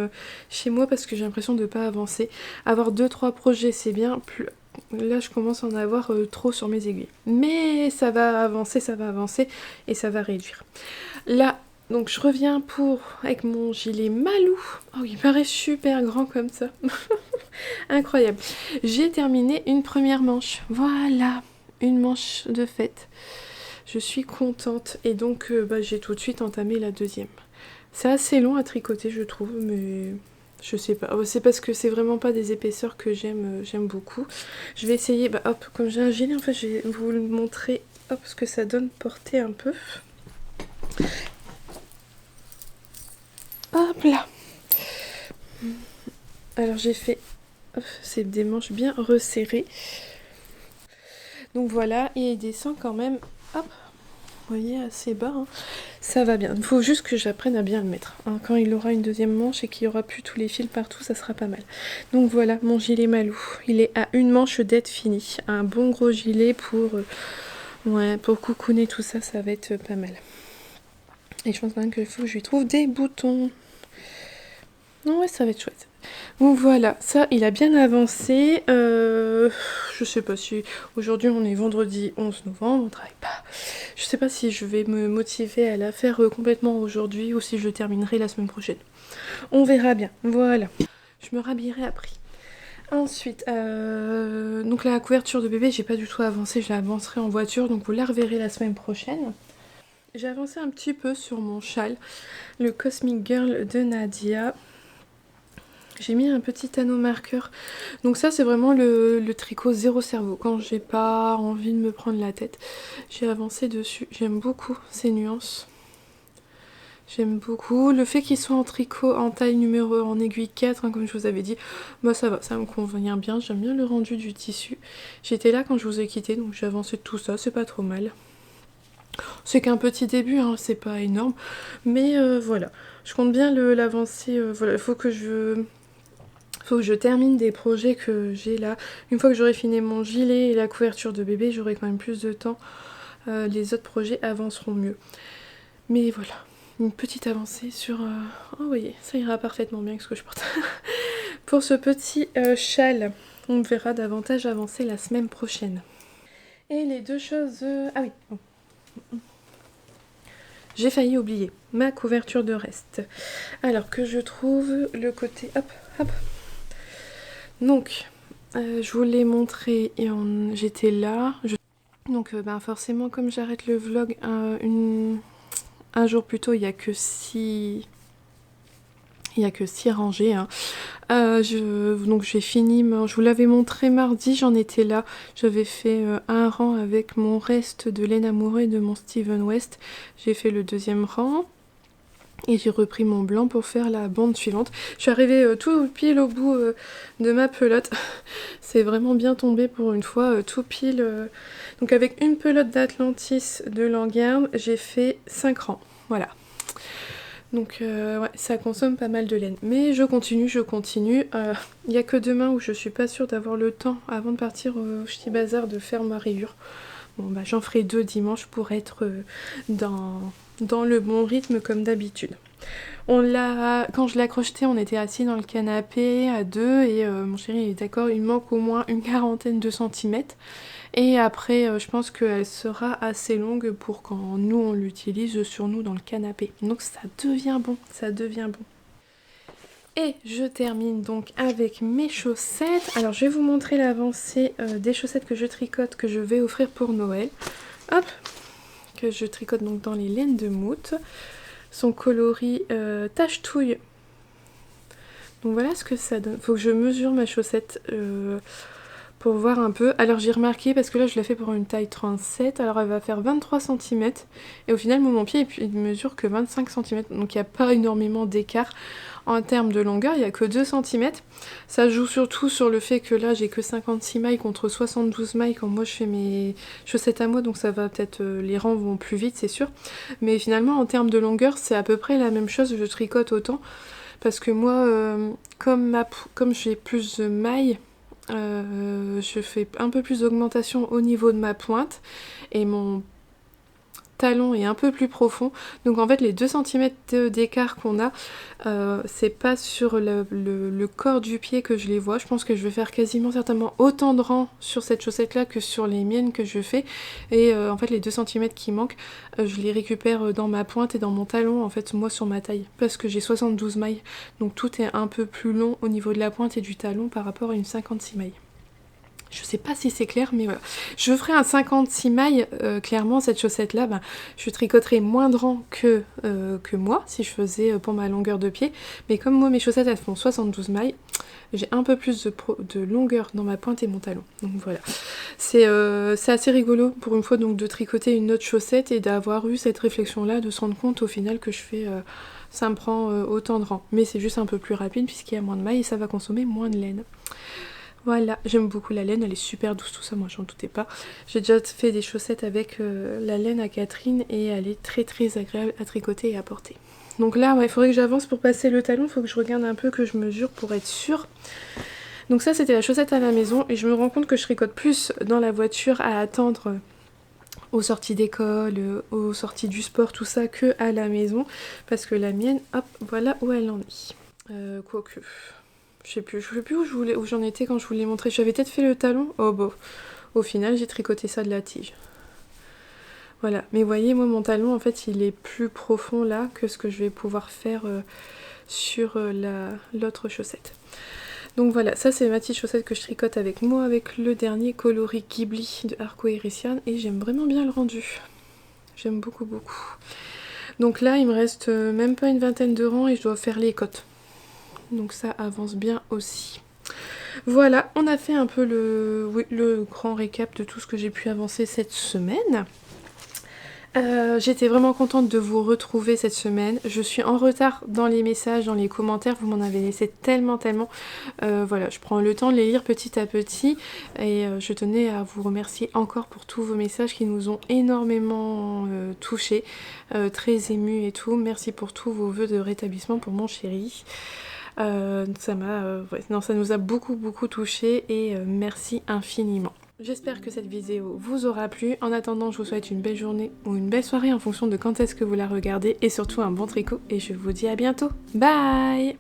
chez moi parce que j'ai l'impression de pas avancer. Avoir 2-3 projets c'est bien, là je commence à en avoir trop sur mes aiguilles. Mais ça va avancer et ça va réduire. Là, donc je reviens avec mon gilet Malou. Oh, il paraît super grand comme ça. Incroyable. J'ai terminé une première manche. Voilà, une manche de fête. Je suis contente et donc j'ai tout de suite entamé la deuxième. C'est assez long à tricoter je trouve, mais je sais pas. C'est parce que c'est vraiment pas des épaisseurs que j'aime beaucoup. Je vais essayer, hop, comme j'ai un gilet en fait, je vais vous le montrer, hop, ce que ça donne porter un peu. Hop là. Alors j'ai fait, c'est des manches bien resserrées. Donc voilà, et il descend quand même, hop, vous voyez, assez bas, hein. Ça va bien. Il faut juste que j'apprenne à bien le mettre, hein. Quand il aura une deuxième manche et qu'il n'y aura plus tous les fils partout, ça sera pas mal. Donc voilà, mon gilet Malou. Il est à une manche d'être fini. Un bon gros gilet pour coucouner tout ça, ça va être pas mal. Et je pense quand même qu'il faut que je lui trouve des boutons. Non, ouais, ça va être chouette. Donc voilà, ça, il a bien avancé. Je sais pas si... Aujourd'hui, on est vendredi 11 novembre, on travaille pas. Je sais pas si je vais me motiver à la faire complètement aujourd'hui ou si je terminerai la semaine prochaine. On verra bien, voilà. Je me rhabillerai après. Ensuite, donc la couverture de bébé, j'ai pas du tout avancé, je la avancerai en voiture, donc vous la reverrez la semaine prochaine. j'ai avancé un petit peu sur mon châle, le Cosmic Girl de Nadia. J'ai mis un petit anneau marqueur. Donc ça c'est vraiment le tricot zéro cerveau. Quand j'ai pas envie de me prendre la tête, j'ai avancé dessus. J'aime beaucoup ces nuances. J'aime beaucoup. Le fait qu'il soit en tricot en taille numéro en aiguille 4, hein, comme je vous avais dit, moi ça va, ça me convient bien. J'aime bien le rendu du tissu. J'étais là quand je vous ai quitté, donc j'ai avancé tout ça, c'est pas trop mal. C'est qu'un petit début, hein, c'est pas énorme. Mais voilà, je compte bien l'avancer. Voilà, il faut que je termine des projets que j'ai là. Une fois que j'aurai fini mon gilet et la couverture de bébé, j'aurai quand même plus de temps. Les autres projets avanceront mieux. Mais voilà, une petite avancée sur... Oh, vous voyez, ça ira parfaitement bien avec ce que je porte. Pour ce petit châle, on verra davantage avancer la semaine prochaine. Et les deux choses... Ah oui, bon. J'ai failli oublier ma couverture de reste. Alors que je trouve le côté... Hop, hop. Donc, je vous l'ai montré et j'étais là. Donc forcément, comme j'arrête le vlog un jour plus tôt, il n'y a que 6... Il n'y a que 6 rangées. Hein. Donc j'ai fini, je vous l'avais montré mardi, j'en étais là. J'avais fait un rang avec mon reste de laine amoureux de mon Steven West. J'ai fait le deuxième rang. Et j'ai repris mon blanc pour faire la bande suivante. Je suis arrivée tout pile au bout de ma pelote. C'est vraiment bien tombé pour une fois, tout pile. Donc avec une pelote d'Atlantis de Langarde, j'ai fait 5 rangs. Voilà. Donc ouais, ça consomme pas mal de laine. Mais je continue. Il n'y a que demain où je suis pas sûre d'avoir le temps, avant de partir au Ch'ti Bazar, de faire ma rayure. Bon bah j'en ferai 2 dimanche pour être dans le bon rythme comme d'habitude. Quand je l'ai crocheté, on était assis dans le canapé à 2 et mon chéri est d'accord, il manque au moins une quarantaine de centimètres. Et après, je pense qu'elle sera assez longue pour quand nous on l'utilise sur nous dans le canapé. Donc ça devient bon, ça devient bon. Et je termine donc avec mes chaussettes. Alors je vais vous montrer l'avancée des chaussettes que je tricote, que je vais offrir pour Noël. Hop, que je tricote donc dans les laines de Mout. Son coloris tache touille. Donc voilà ce que ça donne. Faut que je mesure ma chaussette pour voir un peu. Alors j'ai remarqué, parce que là je l'ai fait pour une taille 37, alors elle va faire 23 cm. Et au final mon pied il mesure que 25 cm. Donc il n'y a pas énormément d'écart. En termes de longueur, il n'y a que 2 cm. Ça joue surtout sur le fait que là, j'ai que 56 mailles contre 72 mailles quand moi je fais mes chaussettes à moi. Donc ça va peut-être... les rangs vont plus vite, c'est sûr. Mais finalement, en termes de longueur, c'est à peu près la même chose. Je tricote autant. Parce que moi, comme j'ai plus de mailles, je fais un peu plus d'augmentation au niveau de ma pointe. Et mon talon est un peu plus profond, donc en fait les 2 cm d'écart qu'on a, c'est pas sur le corps du pied que je les vois. Je pense que je vais faire quasiment certainement autant de rangs sur cette chaussette là que sur les miennes que je fais, et en fait les 2 cm qui manquent, je les récupère dans ma pointe et dans mon talon, en fait moi sur ma taille, parce que j'ai 72 mailles, donc tout est un peu plus long au niveau de la pointe et du talon par rapport à une 56 mailles. Je sais pas si c'est clair, mais voilà. Je ferai un 56 mailles, clairement, cette chaussette-là, je tricoterai moins de rangs que moi, si je faisais pour ma longueur de pied. Mais comme moi, mes chaussettes, elles font 72 mailles, j'ai un peu plus de longueur dans ma pointe et mon talon. Donc voilà. C'est assez rigolo, pour une fois, donc de tricoter une autre chaussette et d'avoir eu cette réflexion-là, de se rendre compte au final que je fais... ça me prend autant de rangs. Mais c'est juste un peu plus rapide, puisqu'il y a moins de mailles et ça va consommer moins de laine. Voilà, j'aime beaucoup la laine, elle est super douce, tout ça, moi j'en doutais pas. J'ai déjà fait des chaussettes avec la laine à Catherine et elle est très très agréable à tricoter et à porter. Donc là, ouais, il faudrait que j'avance pour passer le talon, il faut que je regarde un peu, que je mesure pour être sûre. Donc ça, c'était la chaussette à la maison et je me rends compte que je tricote plus dans la voiture à attendre aux sorties d'école, aux sorties du sport, tout ça, que à la maison. Parce que la mienne, hop, voilà où elle en est. Quoique... Je sais plus où j'en étais quand je vous l'ai montré. J'avais peut-être fait le talon. Oh bon, au final j'ai tricoté ça de la tige. Voilà, mais vous voyez, moi mon talon en fait il est plus profond là que ce que je vais pouvoir faire sur l'autre chaussette. Donc voilà, ça c'est ma petite chaussette que je tricote avec moi, avec le dernier coloris Ghibli de Arco Héritian, et j'aime vraiment bien le rendu. J'aime beaucoup, beaucoup. Donc là, il me reste même pas une vingtaine de rangs et je dois faire les cotes. Donc ça avance bien aussi. Voilà, on a fait un peu le grand récap de tout ce que j'ai pu avancer cette semaine. J'étais vraiment contente de vous retrouver cette semaine. Je suis en retard dans les messages, dans les commentaires, vous m'en avez laissé tellement. Voilà, je prends le temps de les lire petit à petit et je tenais à vous remercier encore pour tous vos messages qui nous ont énormément touchés, très émus et tout. Merci pour tous vos vœux de rétablissement pour mon chéri. Ça nous a beaucoup touchés et merci infiniment. J'espère que cette vidéo vous aura plu. En attendant, je vous souhaite une belle journée ou une belle soirée en fonction de quand est-ce que vous la regardez et surtout un bon tricot et je vous dis à bientôt. Bye!